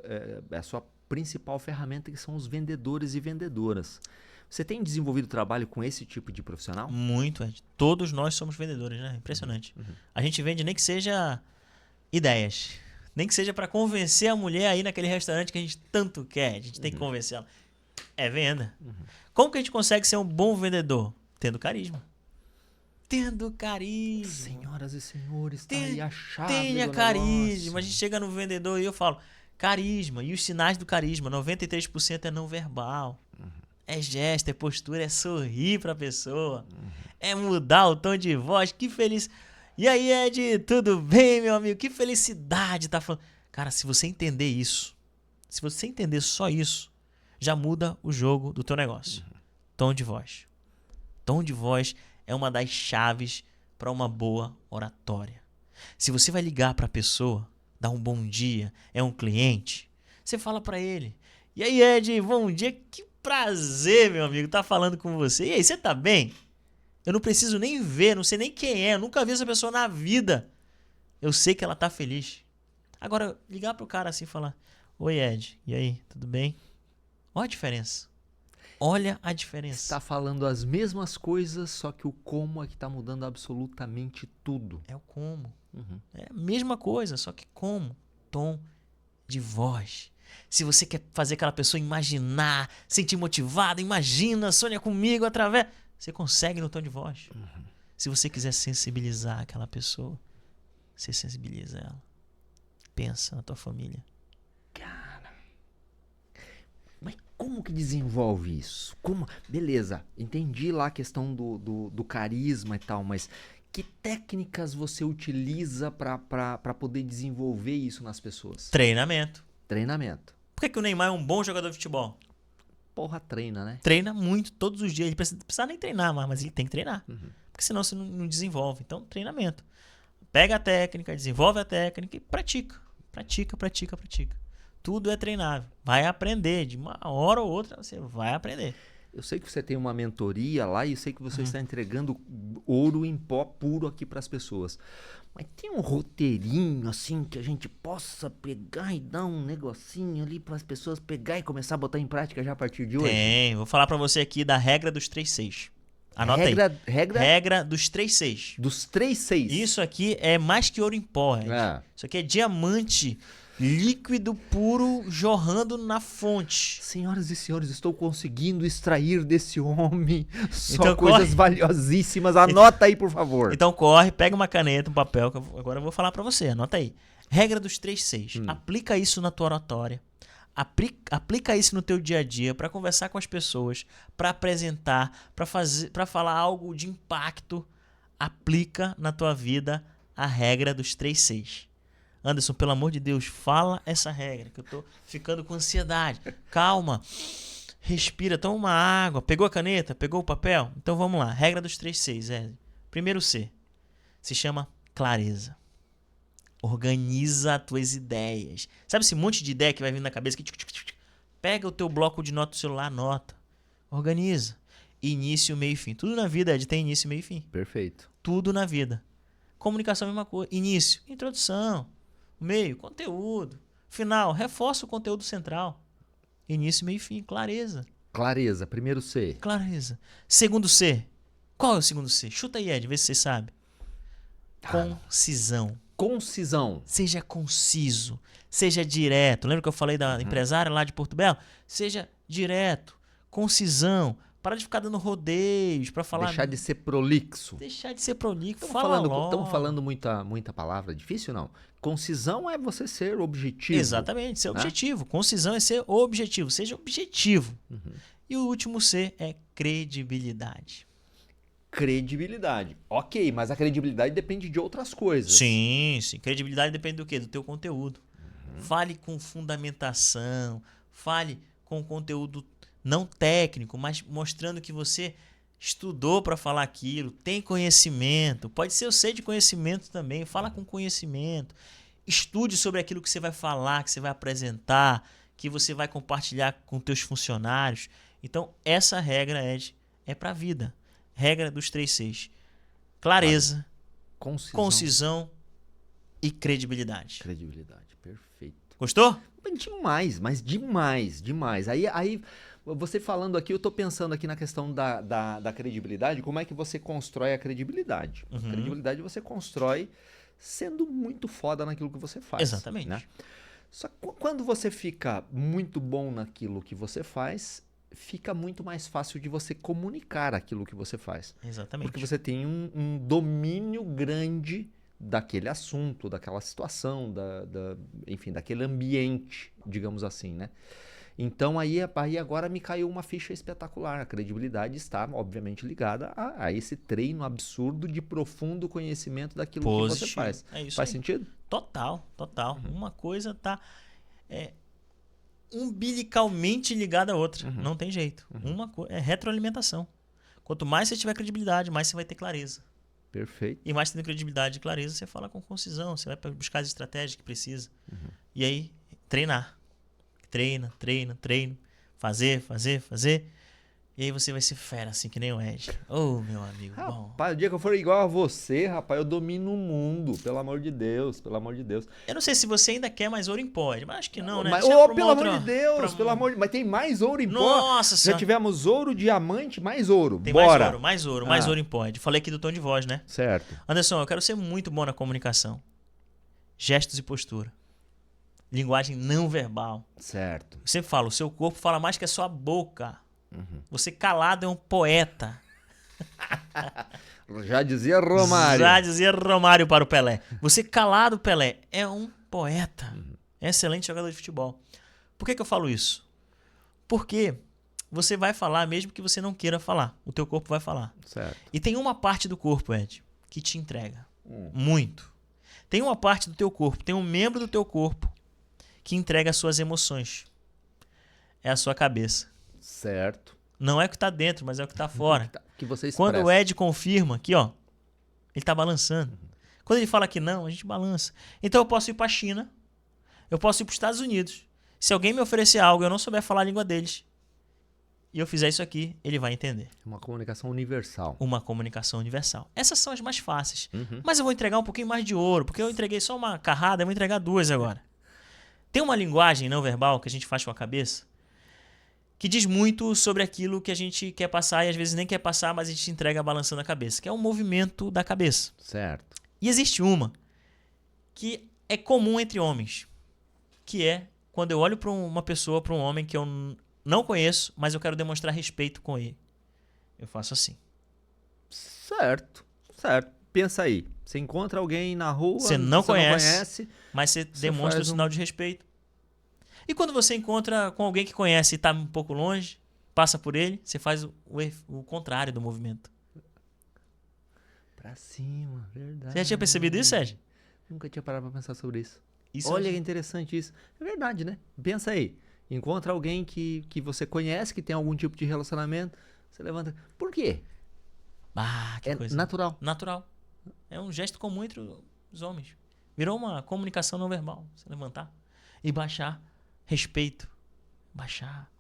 é a sua principal ferramenta, que são os vendedores e vendedoras. Você tem desenvolvido trabalho com esse tipo de profissional? Muito, Ed. Todos nós somos vendedores, né? Impressionante. A gente vende nem que seja ideias. Nem que seja para convencer a mulher aí naquele restaurante que a gente tanto quer. A gente tem que convencer ela. É venda. Como que a gente consegue ser um bom vendedor? Tendo carisma. Tendo carisma. Senhoras e senhores, tá aí a chave Tenha do carisma. negócio. A gente chega no vendedor e eu falo, carisma. E os sinais do carisma, 93% é não verbal. É gesto, é postura, é sorrir pra pessoa. É mudar o tom de voz. Que feliz. E aí, Ed, tudo bem, meu amigo? Que felicidade tá falando. Cara, se você entender isso, se você entender só isso, já muda o jogo do teu negócio. Tom de voz. Tom de voz é uma das chaves para uma boa oratória. Se você vai ligar pra pessoa, dar um bom dia, é um cliente, você fala pra ele. E aí, Ed, bom dia, que prazer, meu amigo, tá falando com você. E aí, você tá bem? Eu não preciso nem ver, não sei nem quem é, eu nunca vi essa pessoa na vida. Eu sei que ela tá feliz. Agora, ligar pro cara assim e falar, oi, Ed, e aí, tudo bem? Olha a diferença. Olha a diferença. Está falando as mesmas coisas, só que o como é que tá mudando absolutamente tudo. É o como. É a mesma coisa, só que como? Tom de voz. Se você quer fazer aquela pessoa imaginar, sentir motivada, imagina, sonha comigo através... Você consegue no tom de voz. Se você quiser sensibilizar aquela pessoa, você sensibiliza ela. Pensa na tua família. Cara, mas como que desenvolve isso? Como? Beleza, entendi lá a questão do carisma e tal, mas que técnicas você utiliza para poder desenvolver isso nas pessoas? Treinamento. Treinamento. Por que o Neymar é um bom jogador de futebol? Porra, treina, né? Treina muito, todos os dias. Ele precisa nem treinar, mas ele tem que treinar. Porque senão você não desenvolve. Então, treinamento. Pega a técnica, desenvolve a técnica e pratica. Pratica. Tudo é treinável. Vai aprender. De uma hora ou outra, você vai aprender. Eu sei que você tem uma mentoria lá e eu sei que você está entregando ouro em pó puro aqui para as pessoas. Mas tem um roteirinho assim que a gente possa pegar e dar um negocinho ali para as pessoas pegar e começar a botar em prática já a partir de hoje? Tem. Vou falar para você aqui da regra dos 3-6. Anota aí. Regra dos 3-6. Dos 3-6. Isso aqui é mais que ouro em pó. Isso aqui é diamante líquido puro jorrando na fonte. Senhoras e senhores, estou conseguindo extrair desse homem só Então coisas valiosíssimas. Anota aí, por favor. Então corre, pega uma caneta, um papel, que agora eu vou falar pra você. Anota aí. Regra dos 3-6. Aplica isso na tua oratória. Aplica isso no teu dia a dia para conversar com as pessoas, para apresentar, para falar algo de impacto. Aplica na tua vida a regra dos 3-6. Anderson, pelo amor de Deus, fala essa regra, que eu tô ficando com ansiedade. Calma, respira, toma uma água. Pegou a caneta? Pegou o papel? Então vamos lá. Regra dos 3-6. Primeiro C. Se chama clareza. Organiza as tuas ideias. Sabe esse monte de ideia que vai vindo na cabeça? Pega o teu bloco de nota do celular, anota. Organiza. Início, meio e fim. Tudo na vida, Ed, tem início, meio e fim. Perfeito. Tudo na vida. Comunicação é a mesma coisa. Início, introdução. Meio, conteúdo. Final, reforça o conteúdo central. Início, meio e fim. Clareza. Clareza, primeiro C. Clareza. Segundo C. Qual é o segundo C? Chuta aí, Ed, vê se você sabe. Concisão. Concisão. Seja conciso. Seja direto. Lembra que eu falei da empresária lá de Porto Belo? Seja direto. Concisão. Para de ficar dando rodeios para falar. Deixar de ser prolixo. Deixar de ser prolixo. Estamos falando muita palavra difícil, não? Concisão é você ser objetivo. Exatamente, ser né? objetivo. Concisão é ser objetivo. Seja objetivo. E o último C é credibilidade. Credibilidade. Ok, mas a credibilidade depende de outras coisas. Sim, sim. Credibilidade depende do quê? Do teu conteúdo. Fale com fundamentação. Fale com conteúdo não técnico, mas mostrando que você estudou para falar aquilo, tem conhecimento. Pode ser o C de conhecimento também. Fala com conhecimento. Estude sobre aquilo que você vai falar, que você vai apresentar, que você vai compartilhar com teus funcionários. Então, essa regra, Ed, é para a vida. Regra dos 3 Cs. Clareza, concisão e credibilidade. Credibilidade, perfeito. Gostou? Demais, mas demais. Aí você falando aqui, eu tô pensando aqui na questão da credibilidade, como é que você constrói a credibilidade. A credibilidade você constrói sendo muito foda naquilo que você faz. Exatamente. Né? Só que quando você fica muito bom naquilo que você faz, fica muito mais fácil de você comunicar aquilo que você faz. Exatamente. Porque você tem um domínio grande daquele assunto, daquela situação, enfim, daquele ambiente, digamos assim, né? Então aí agora me caiu uma ficha espetacular. A credibilidade está, obviamente, ligada a esse treino absurdo de profundo conhecimento daquilo que você faz. É isso faz aí. sentido? Total. Uma coisa tá umbilicalmente ligada à outra. Não tem jeito. É retroalimentação. Quanto mais você tiver credibilidade, mais você vai ter clareza. Perfeito. E mais tendo credibilidade e clareza, você fala com concisão, você vai buscar as estratégias que precisa. E aí, treinar. Treina. Fazer. E aí você vai ser fera, assim, que nem o Ed. Ô, meu amigo, bom. Rapaz, o dia que eu for igual a você, rapaz, eu domino o mundo. Pelo amor de Deus. Eu não sei se você ainda quer mais ouro em pó, mas acho que não, né? Mas, pelo amor de Deus, mas tem mais ouro em pó. Nossa Já senhora. tivemos ouro, diamante, mais ouro. Tem Bora. mais ouro em pó. Ed. Falei aqui do tom de voz, né? Certo. Anderson, eu quero ser muito bom na comunicação. Gestos e postura. Linguagem não verbal. Certo. Eu sempre falo, o seu corpo fala mais que a sua boca. Você calado é um poeta. Já dizia Romário. Já dizia Romário para o Pelé. Você calado, Pelé, é um poeta. É excelente jogador de futebol. Por que eu falo isso? Porque você vai falar mesmo que você não queira falar. O teu corpo vai falar. Certo. E tem uma parte do corpo, Ed, que te entrega. Muito. Tem uma parte do teu corpo, tem um membro do teu corpo que entrega as suas emoções. É a sua cabeça. Certo. Não é o que está dentro, mas é o que está fora. Que você expressa. Quando o Ed confirma, aqui ó, ele está balançando. Quando ele fala que não, a gente balança. Então eu posso ir para a China, eu posso ir para os Estados Unidos. Se alguém me oferecer algo e eu não souber falar a língua deles, e eu fizer isso aqui, ele vai entender. Uma comunicação universal. Uma comunicação universal. Essas são as mais fáceis. Mas eu vou entregar um pouquinho mais de ouro, porque eu entreguei só uma carrada, eu vou entregar 2 agora. Tem uma linguagem não verbal que a gente faz com a cabeça que diz muito sobre aquilo que a gente quer passar e às vezes nem quer passar, mas a gente entrega balançando a cabeça, que é o movimento da cabeça. Certo. E existe uma que é comum entre homens, que é quando eu olho para uma pessoa, para um homem que eu não conheço, mas eu quero demonstrar respeito com ele. Eu faço assim. Certo. Pensa aí. Você encontra alguém na rua, você não conhece, mas você demonstra o sinal de respeito. E quando você encontra com alguém que conhece e está um pouco longe, passa por ele, você faz o contrário do movimento. Pra cima, verdade. Você já tinha percebido isso, Sérgio? Nunca tinha parado pra pensar sobre isso. Olha que interessante isso. É verdade, né? Pensa aí. Encontra alguém que você conhece, que tem algum tipo de relacionamento, você levanta. Por quê? Ah, que coisa. Natural. Natural. É um gesto comum entre os homens. Virou uma comunicação não verbal. Você levantar e baixar. Respeito. Baixar.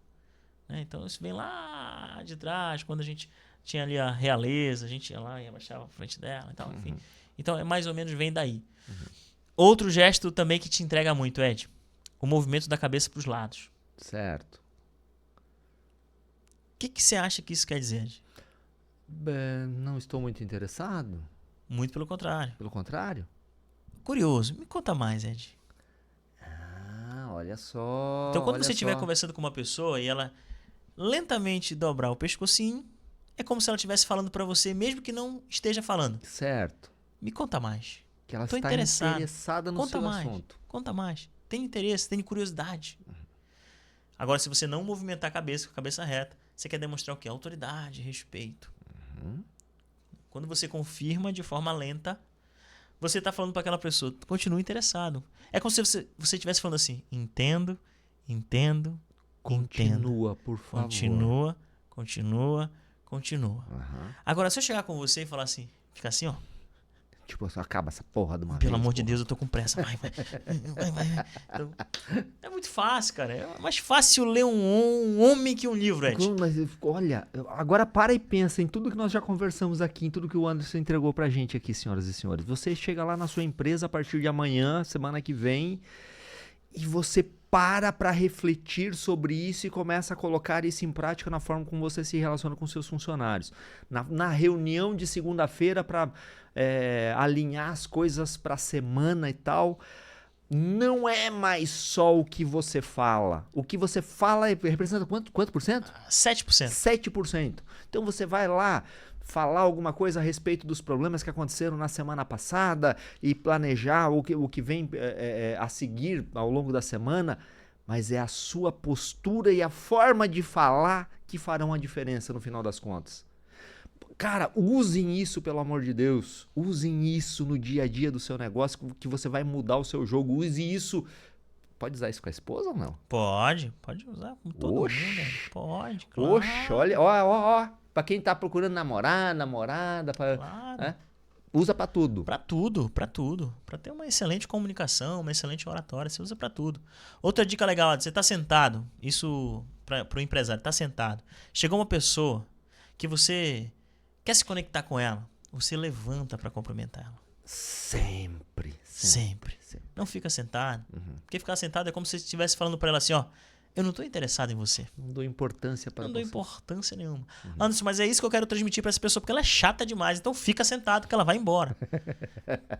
Né? Então isso vem lá de trás, quando a gente tinha ali a realeza, a gente ia lá e abaixava a frente dela e tal, enfim. Então é mais ou menos vem daí. Outro gesto também que te entrega muito, Ed. O movimento da cabeça para os lados. Certo. O que você acha que isso quer dizer, Ed? Não estou muito interessado. Muito pelo contrário. Pelo contrário? Curioso. Me conta mais, Ed. Olha só. Então, quando você estiver conversando com uma pessoa e ela lentamente dobrar o pescocinho, é como se ela estivesse falando para você, mesmo que não esteja falando. Certo. Me conta mais. Que ela Tô está interessada no seu assunto. Conta mais. Tem interesse, tem curiosidade. Agora, se você não movimentar a cabeça com a cabeça reta, você quer demonstrar o quê? Autoridade, respeito. Quando você confirma de forma lenta, você está falando para aquela pessoa, continua interessado. É como se você estivesse falando assim, entendo. Continua, por favor. Continua. Agora, se eu chegar com você e falar assim, fica assim, ó. Tipo, só acaba essa porra de uma vez. Pelo amor de Deus, eu tô com pressa. Vai. Então, é muito fácil, cara. É mais fácil ler um homem que um livro, Ed. Mas olha, agora para e pensa em tudo que nós já conversamos aqui, em tudo que o Anderson entregou pra gente aqui, senhoras e senhores. Você chega lá na sua empresa a partir de amanhã, semana que vem, e você para refletir sobre isso e começa a colocar isso em prática na forma como você se relaciona com seus funcionários. Na reunião de segunda-feira para alinhar as coisas para a semana e tal, não é mais só o que você fala. O que você fala representa quanto por cento? 7%. 7%. Então você vai lá falar alguma coisa a respeito dos problemas que aconteceram na semana passada e planejar o que vem a seguir ao longo da semana, mas é a sua postura e a forma de falar que farão a diferença no final das contas. Cara, usem isso, pelo amor de Deus. Usem isso no dia a dia do seu negócio, que você vai mudar o seu jogo. Use isso. Pode usar isso com a esposa ou não? Pode usar com todo mundo. Pode, claro. Oxe, olha, ó. Pra quem tá procurando namorada, claro. Usa pra tudo. Pra tudo. Pra ter uma excelente comunicação, uma excelente oratória, você usa pra tudo. Outra dica legal, você tá sentado, isso pro empresário, tá sentado. Chegou uma pessoa que você quer se conectar com ela, você levanta pra cumprimentar ela. Sempre. Não fica sentado. Porque ficar sentado é como se você estivesse falando pra ela assim, ó, eu não tô interessado em você. Não dou importância para você. Não dou importância nenhuma. Anderson, mas é isso que eu quero transmitir para essa pessoa, porque ela é chata demais. Então fica sentado que ela vai embora.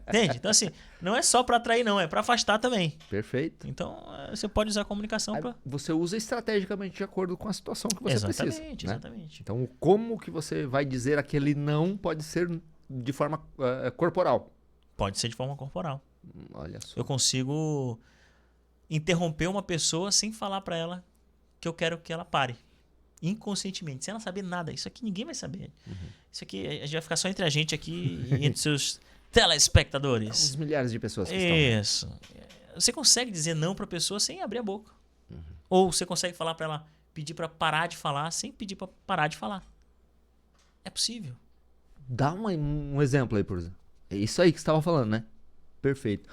Entende? Então assim, não é só para atrair não, é para afastar também. Perfeito. Então você pode usar a comunicação para... Você usa estrategicamente de acordo com a situação que você precisa. Exatamente. Então como que você vai dizer aquele não pode ser de forma corporal. Pode ser de forma corporal. Olha só. Eu consigo interromper uma pessoa sem falar para ela que eu quero que ela pare. Inconscientemente, sem ela saber nada. Isso aqui ninguém vai saber. Isso aqui a gente vai ficar só entre a gente aqui e entre seus telespectadores. Os milhares de pessoas que Isso. Você consegue dizer não para a pessoa sem abrir a boca. Ou você consegue falar para ela, pedir para parar de falar sem pedir para parar de falar. É possível. Dá um exemplo aí, por exemplo. É isso aí que você estava falando, né? Perfeito.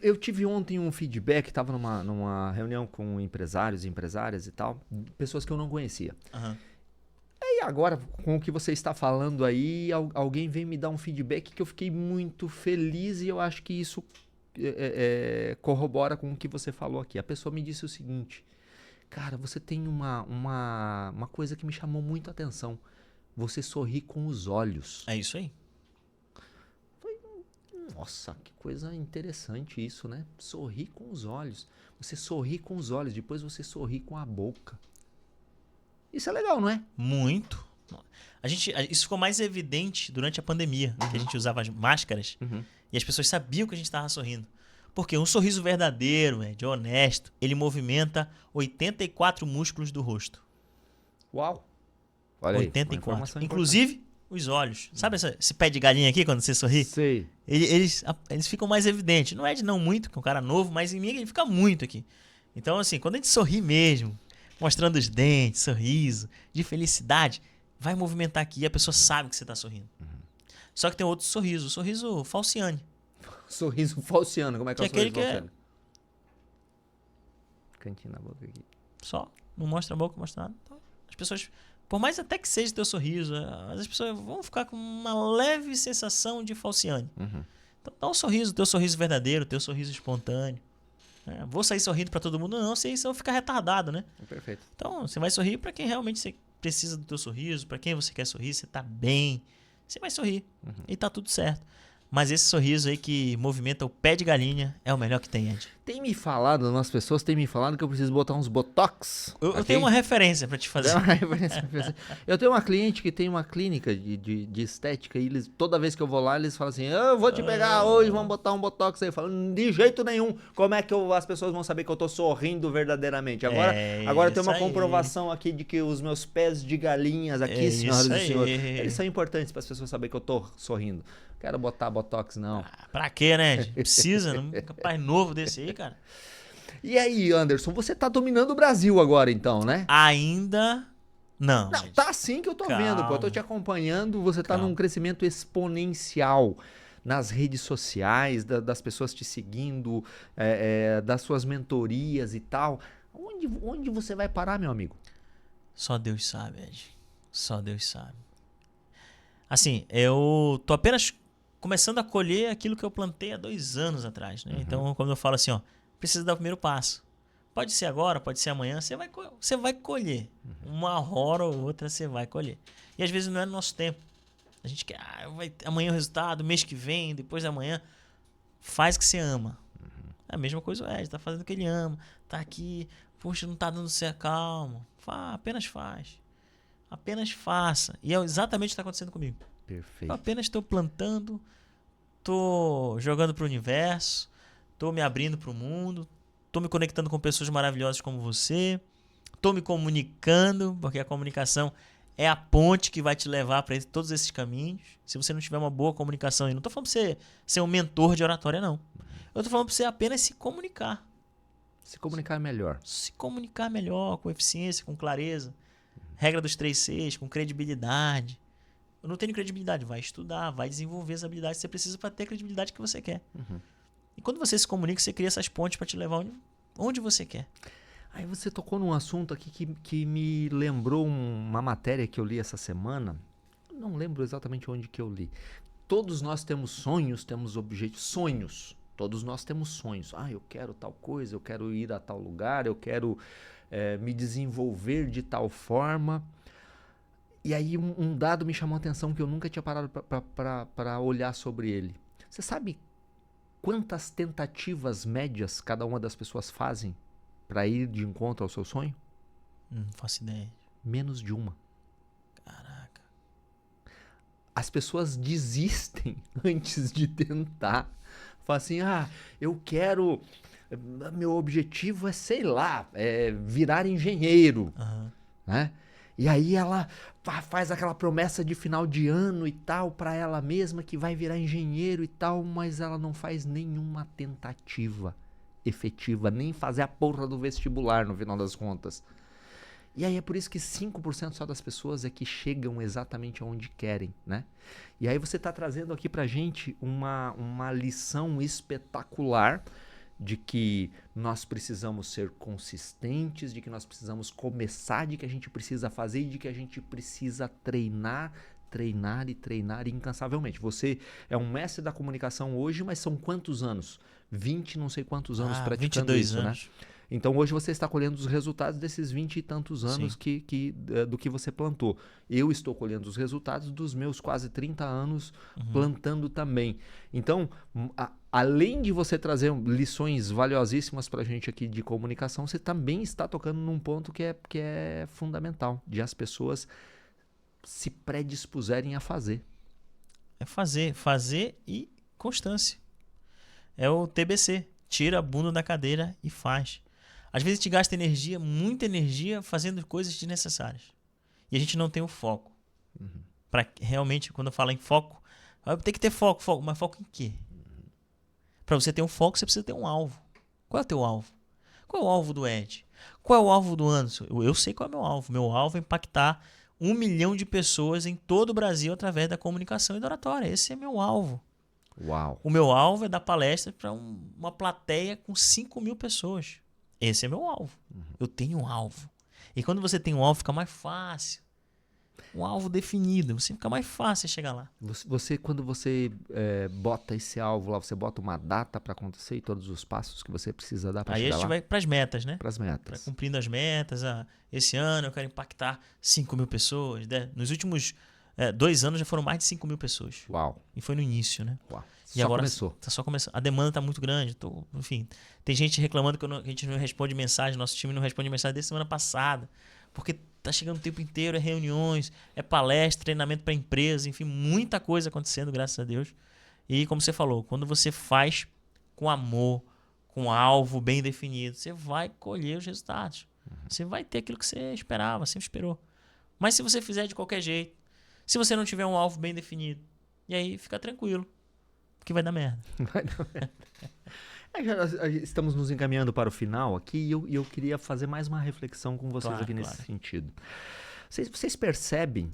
Eu tive ontem um feedback, estava numa reunião com empresários e empresárias e tal, pessoas que eu não conhecia. E agora, com o que você está falando aí, alguém veio me dar um feedback que eu fiquei muito feliz e eu acho que isso corrobora com o que você falou aqui. A pessoa me disse o seguinte, cara, você tem uma coisa que me chamou muito a atenção. Você sorri com os olhos. É isso aí. Nossa, que coisa interessante isso, né? Sorrir com os olhos. Você sorri com os olhos, depois você sorri com a boca. Isso é legal, não é? Muito. Isso ficou mais evidente durante a pandemia, que a gente usava as máscaras e as pessoas sabiam que a gente estava sorrindo. Porque um sorriso verdadeiro, honesto, ele movimenta 84 músculos do rosto. Uau! Olha aí, 84. Inclusive os olhos. Sabe esse pé de galinha aqui quando você sorri? Sei. Eles ficam mais evidentes. Não é de não muito, que é um cara novo, mas em mim ele fica muito aqui. Então, assim, quando a gente sorri mesmo, mostrando os dentes, sorriso, de felicidade, vai movimentar aqui e a pessoa sabe que você está sorrindo. Só que tem outro sorriso, o sorriso falciane. Sorriso falciano. Como é que é o sorriso falciano? Cantinho na boca aqui. Só. Não mostra a boca, não mostra nada. Então, as pessoas, por mais até que seja teu sorriso, as pessoas vão ficar com uma leve sensação de falciane. Então dá um sorriso, teu sorriso verdadeiro, teu sorriso espontâneo. Vou sair sorrindo pra todo mundo? Não, se isso eu ficar retardado, né? Perfeito. Então você vai sorrir pra quem realmente você precisa do teu sorriso, pra quem você quer sorrir, você tá bem, você vai sorrir e tá tudo certo. Mas esse sorriso aí que movimenta o pé de galinha é o melhor que tem, Ed. Tem me falado, umas pessoas têm me falado que eu preciso botar uns botox. Eu tenho uma referência pra te fazer. Eu tenho uma cliente que tem uma clínica de estética e toda vez que eu vou lá, eles falam assim, eu vou te pegar hoje, vamos botar um botox aí. Eu falo, de jeito nenhum. Como é que as pessoas vão saber que eu tô sorrindo verdadeiramente? Agora tem uma comprovação aqui de que os meus pés de galinhas aqui, senhoras e senhores, eles são importantes para as pessoas saberem que eu tô sorrindo. Quero botar botox, não. Pra quê, né? Precisa, não? Capaz novo desse aí, cara. E aí, Anderson, você tá dominando o Brasil agora, então, né? Ainda não. Não, tá assim que eu tô vendo, pô. Eu tô te acompanhando, você tá num crescimento exponencial nas redes sociais, das pessoas te seguindo, das suas mentorias e tal. Onde você vai parar, meu amigo? Só Deus sabe, Ed. Só Deus sabe. Assim, eu tô apenas começando a colher aquilo que eu plantei há 2 anos atrás, né? Então, quando eu falo assim, ó, precisa dar o primeiro passo. Pode ser agora, pode ser amanhã, você vai colher. Uma hora ou outra você vai colher. E às vezes não é no nosso tempo. A gente quer, amanhã o resultado, mês que vem, depois da amanhã. Faz o que você ama. É a mesma coisa o Ed, tá fazendo o que ele ama. Tá aqui, poxa, não tá dando certo, calma. Apenas faz. Apenas faça. E é exatamente o que está acontecendo comigo. Perfeito. Eu apenas estou plantando, estou jogando para o universo, estou me abrindo para o mundo, estou me conectando com pessoas maravilhosas como você, estou me comunicando, porque a comunicação é a ponte que vai te levar para todos esses caminhos. Se você não tiver uma boa comunicação, e não estou falando para você ser um mentor de oratória, não. Eu estou falando para você apenas se comunicar. Se comunicar melhor. Se comunicar melhor, com eficiência, com clareza. Regra dos 3 Cs, com credibilidade. Eu não tenho credibilidade. Vai estudar, vai desenvolver as habilidades que você precisa para ter a credibilidade que você quer. E quando você se comunica, você cria essas pontes para te levar onde você quer. Aí você tocou num assunto aqui que me lembrou uma matéria que eu li essa semana. Não lembro exatamente onde que eu li. Todos nós temos sonhos, temos objetivos. Sonhos. Todos nós temos sonhos. Eu quero tal coisa, eu quero ir a tal lugar, eu quero me desenvolver de tal forma. E aí um dado me chamou a atenção que eu nunca tinha parado para olhar sobre ele. Você sabe quantas tentativas médias cada uma das pessoas fazem para ir de encontro ao seu sonho? Não faço ideia. Menos de uma. Caraca. As pessoas desistem antes de tentar. Fala assim, eu quero... Meu objetivo é, sei lá, virar engenheiro. Né? E aí ela faz aquela promessa de final de ano e tal para ela mesma que vai virar engenheiro e tal, mas ela não faz nenhuma tentativa efetiva, nem fazer a porra do vestibular no final das contas. E aí é por isso que 5% só das pessoas é que chegam exatamente aonde querem, né? E aí você está trazendo aqui pra gente uma lição espetacular de que nós precisamos ser consistentes, de que nós precisamos começar, de que a gente precisa fazer e de que a gente precisa treinar incansavelmente. Você é um mestre da comunicação hoje, mas são quantos anos? 20 não sei quantos anos praticando 22 isso, anos. né? Então hoje você está colhendo os resultados desses 20 e tantos anos do que você plantou. Eu estou colhendo os resultados dos meus quase 30 anos plantando também. Então, além de você trazer lições valiosíssimas para a gente aqui de comunicação, você também está tocando num ponto que é fundamental, de as pessoas se predispuserem a fazer. É fazer e constância. É o TBC. Tira a bunda da cadeira e faz. Às vezes a gente gasta energia, muita energia, fazendo coisas desnecessárias. E a gente não tem o foco. Para realmente, quando eu falo em foco, tem que ter foco. Mas foco em quê? Para você ter um foco, você precisa ter um alvo. Qual é o teu alvo? Qual é o alvo do Ed? Qual é o alvo do Anderson? Eu sei qual é o meu alvo. Meu alvo é impactar 1 milhão de pessoas em todo o Brasil através da comunicação e da oratória. Esse é meu alvo. Uau. O meu alvo é dar palestra para uma plateia com 5.000 pessoas. Esse é meu alvo. Eu tenho um alvo. E quando você tem um alvo, fica mais fácil. Um alvo definido, você fica mais fácil chegar lá. Quando você bota esse alvo lá, você bota uma data para acontecer e todos os passos que você precisa dar para chegar lá? Aí a gente vai para as metas, né? Para as metas. Cumprindo as metas. Esse ano eu quero impactar 5.000 pessoas. Né? Nos últimos 2 anos já foram mais de 5.000 pessoas. Uau. E foi no início, né? Uau. E agora tá só começando. A demanda tá muito grande. Enfim, tem gente reclamando que a gente não responde mensagem, nosso time não responde mensagem desde semana passada. Porque tá chegando o tempo inteiro, é reuniões, é palestra, treinamento para empresa, enfim, muita coisa acontecendo, graças a Deus. E como você falou, quando você faz com amor, com alvo bem definido, você vai colher os resultados. Você vai ter aquilo que você esperava, sempre esperou. Mas se você fizer de qualquer jeito, se você não tiver um alvo bem definido, e aí fica tranquilo, porque vai dar merda. Vai dar merda. Já estamos nos encaminhando para o final aqui e eu queria fazer mais uma reflexão com vocês aqui nesse sentido. Vocês percebem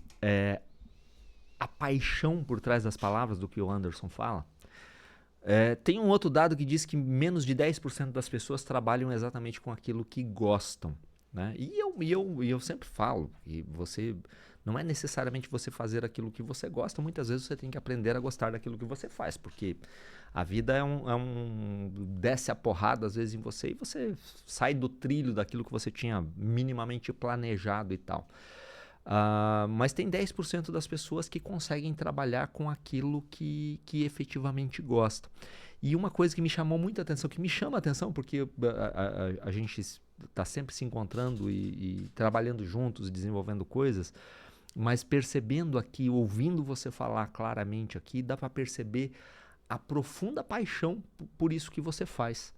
a paixão por trás das palavras do que o Anderson fala? Tem um outro dado que diz que menos de 10% das pessoas trabalham exatamente com aquilo que gostam. Né? E eu sempre falo, e você não é necessariamente você fazer aquilo que você gosta, muitas vezes você tem que aprender a gostar daquilo que você faz, porque a vida desce a porrada às vezes em você e você sai do trilho daquilo que você tinha minimamente planejado e tal. Mas tem 10% das pessoas que conseguem trabalhar com aquilo que efetivamente gostam. E uma coisa que me chamou muita atenção, que me chama a atenção, porque a gente está sempre se encontrando e trabalhando juntos, desenvolvendo coisas, mas percebendo aqui, ouvindo você falar claramente aqui, dá para perceber a profunda paixão por isso que você faz.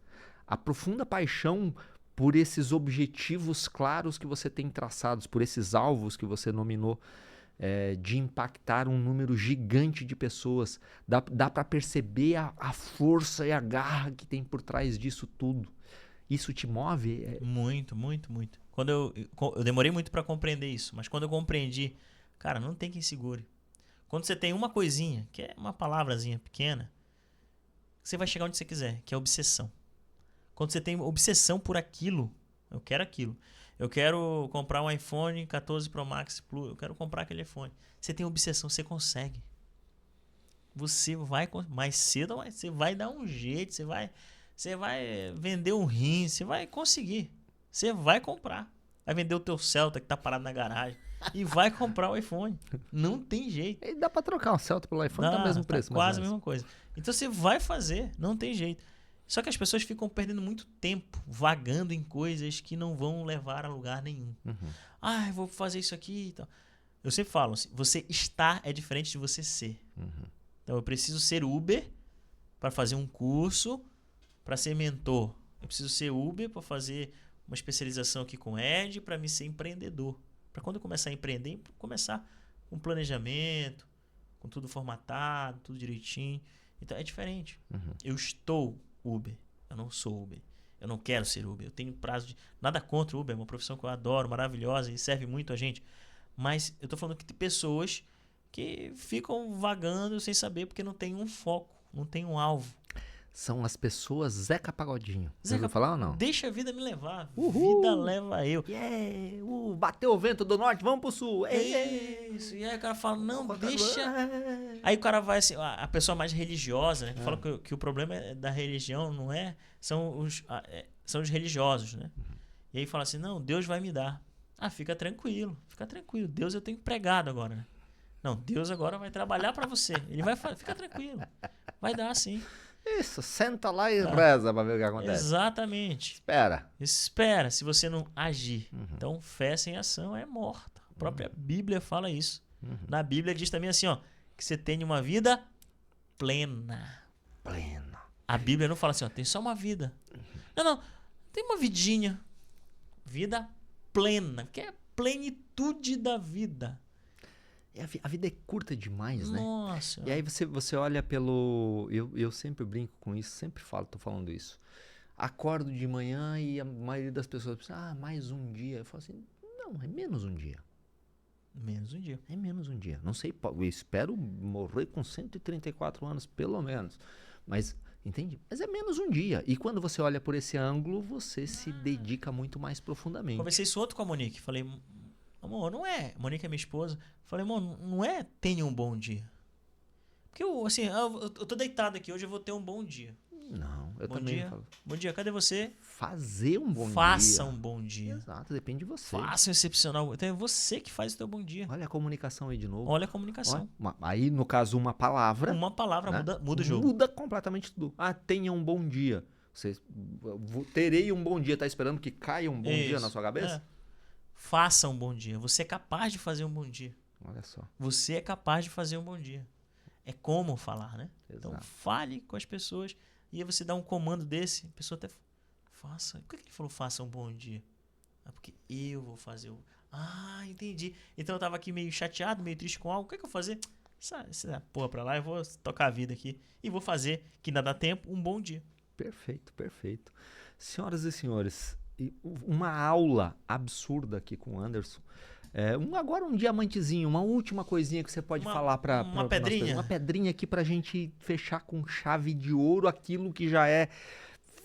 A profunda paixão por esses objetivos claros que você tem traçados, por esses alvos que você nominou, de impactar um número gigante de pessoas. Dá para perceber a força e a garra que tem por trás disso tudo. Isso te move? Muito, muito, muito. Eu demorei muito para compreender isso, mas quando eu compreendi, cara, não tem quem segure. Quando você tem uma coisinha, que é uma palavrazinha pequena, você vai chegar onde você quiser, que é obsessão. Quando você tem obsessão por aquilo, eu quero aquilo. Eu quero comprar um iPhone 14 Pro Max Plus, eu quero comprar aquele iPhone. Você tem obsessão, você consegue. Você vai, mais cedo, você vai dar um jeito, você vai vender um rim, você vai conseguir. Você vai comprar. Vai vender o teu Celta que tá parado na garagem e vai comprar o iPhone. Não tem jeito. E dá para trocar o Celta pelo iPhone, tá o mesmo preço. Quase a mesma coisa. Então você vai fazer, não tem jeito. Só que as pessoas ficam perdendo muito tempo vagando em coisas que não vão levar a lugar nenhum. Eu vou fazer isso aqui e tal. Eu sempre falo, você estar é diferente de você ser. Então eu preciso ser Uber para fazer um curso, para ser mentor. Eu preciso ser Uber para fazer uma especialização aqui com Ed, para me ser empreendedor. Para quando eu começar a empreender, começar com planejamento, com tudo formatado, tudo direitinho. Então é diferente. Eu estou Uber, eu não sou Uber. Eu não quero ser Uber. Eu tenho prazo de... Nada contra o Uber, é uma profissão que eu adoro, maravilhosa e serve muito a gente. Mas eu tô falando que tem pessoas que ficam vagando sem saber porque não tem um foco, não tem um alvo. São as pessoas Zeca Pagodinho. Você ouviu falar ou não? Deixa a vida me levar. Uhul. Vida leva eu. Bateu o vento do norte, vamos pro sul. Isso. E aí o cara fala, não, deixa... Aí o cara vai assim, a pessoa mais religiosa, né? Que fala que o problema da religião não é... São os religiosos, né? E aí fala assim, não, Deus vai me dar. Fica tranquilo. Deus eu tenho empregado agora, né? Não, Deus agora vai trabalhar para você. Ele vai falar, fica tranquilo. Vai dar sim. Isso, senta lá e reza pra ver o que acontece. Exatamente. Espera, se você não agir. Então, fé sem ação é morta. A própria Bíblia fala isso. Na Bíblia diz também assim, ó, que você tenha uma vida plena. A Bíblia não fala assim, ó, tem só uma vida. Não, tem uma vidinha. Vida plena, que é a plenitude da vida. A vida é curta demais, né? Nossa. E aí você olha pelo... Eu sempre brinco com isso, sempre tô falando isso. Acordo de manhã e a maioria das pessoas pensa, mais um dia. Eu falo assim, não, é menos um dia. Menos um dia. É menos um dia. Não sei, eu espero morrer com 134 anos, pelo menos. Mas, entende? Mas é menos um dia. E quando você olha por esse ângulo, você se dedica muito mais profundamente. Conversei isso outro com a Monique. Falei, amor, não é... Monique é minha esposa. Falei, amor, não é tenha um bom dia. Porque eu tô deitado aqui, hoje eu vou ter um bom dia. Não, eu Bom também dia. falo. Bom dia, cadê você? Fazer um bom dia. Faça um bom dia. Exato, depende de você. Faça um excepcional. Então é você que faz o teu bom dia. Olha a comunicação aí de novo. Olha a comunicação. Aí, no caso, uma palavra. Uma palavra, né? muda o jogo. Muda completamente tudo. Tenha um bom dia. Terei um bom dia. Tá esperando que caia um bom dia na sua cabeça? É. Faça um bom dia. Você é capaz de fazer um bom dia. Olha só. Você é capaz de fazer um bom dia. É como falar, né? Exato. Então fale com as pessoas. E aí você dá um comando desse, a pessoa até faça. Por que ele falou faça um bom dia? Porque eu vou fazer o... entendi. Então eu tava aqui meio chateado, meio triste com algo. O que eu vou fazer? Essa porra pra lá, eu vou tocar a vida aqui. E vou fazer, que ainda dá tempo, um bom dia. Perfeito, perfeito. Senhoras e senhores, uma aula absurda aqui com o Anderson. Agora um diamantezinho, uma última coisinha que você pode falar para uma pedrinha. Uma pedrinha aqui pra gente fechar com chave de ouro aquilo que já é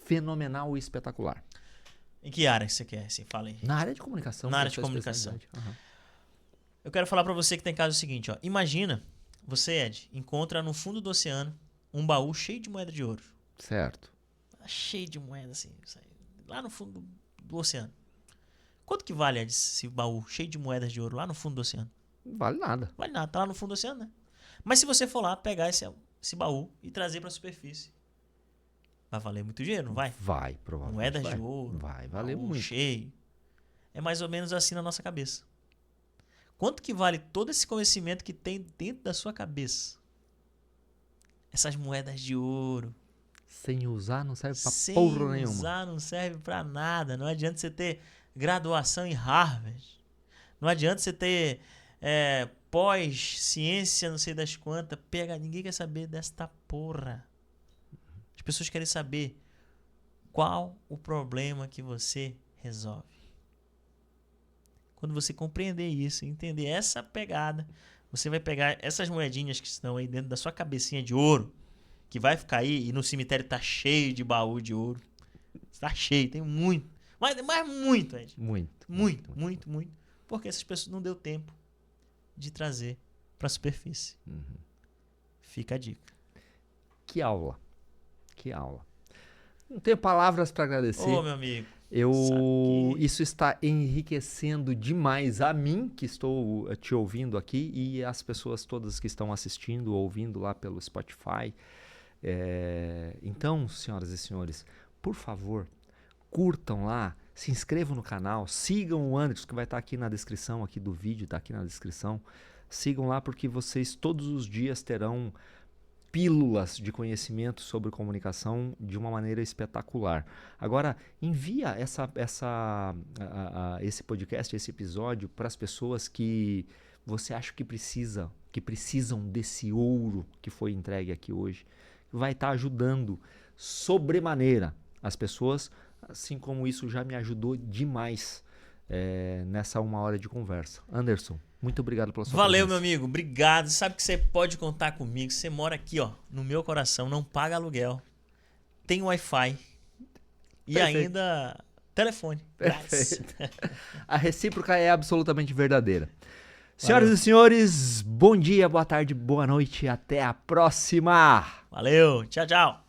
fenomenal e espetacular. Em que área você quer? Assim, fala aí. Na área de comunicação. Na área de comunicação. Uhum. Eu quero falar para você que tá em casa o seguinte, ó. Imagina, você, Ed, encontra no fundo do oceano um baú cheio de moeda de ouro. Certo. Cheio de moeda, assim, lá no fundo do oceano. Quanto que vale esse baú cheio de moedas de ouro lá no fundo do oceano? Não vale nada. Vale nada, tá lá no fundo do oceano, né? Mas se você for lá pegar esse baú e trazer para a superfície, vai valer muito dinheiro, não vai? Vai, provavelmente. Moedas de ouro. Vai valer baú muito. cheio. É mais ou menos assim na nossa cabeça. Quanto que vale todo esse conhecimento que tem dentro da sua cabeça? Essas moedas de ouro. Sem usar não serve pra porra nenhuma. Sem usar não serve pra nada. Não adianta você ter graduação em Harvard. Não adianta você ter pós-ciência, não sei das quantas. Ninguém quer saber desta porra. As pessoas querem saber qual o problema que você resolve. Quando você compreender isso, entender essa pegada, você vai pegar essas moedinhas que estão aí dentro da sua cabecinha de ouro, que vai ficar aí, e no cemitério tá cheio de baú de ouro. Tá cheio, tem muito. Mas muito, Ed. Muito. Porque essas pessoas não deu tempo de trazer pra superfície. Uhum. Fica a dica. Que aula. Não tenho palavras para agradecer. Ô, meu amigo. Isso está enriquecendo demais a mim, que estou te ouvindo aqui, e as pessoas todas que estão assistindo, ouvindo lá pelo Spotify. Então, senhoras e senhores, por favor, curtam lá, se inscrevam no canal, sigam o Anderson, que vai estar aqui na descrição aqui do vídeo, está aqui na descrição. Sigam lá porque vocês todos os dias terão pílulas de conhecimento sobre comunicação de uma maneira espetacular. Agora, envia esse podcast, esse episódio para as pessoas que você acha que precisam desse ouro que foi entregue aqui hoje. Vai estar ajudando sobremaneira as pessoas, assim como isso já me ajudou demais nessa 1 hora de conversa. Anderson, muito obrigado pela sua Valeu, presença. meu amigo. Obrigado. Sabe que você pode contar comigo. Você mora aqui, ó, no meu coração. Não paga aluguel. Tem Wi-Fi. E ainda telefone. Perfeito. A recíproca é absolutamente verdadeira. Senhoras e senhores, bom dia, boa tarde, boa noite. Até a próxima. Valeu. Tchau, tchau.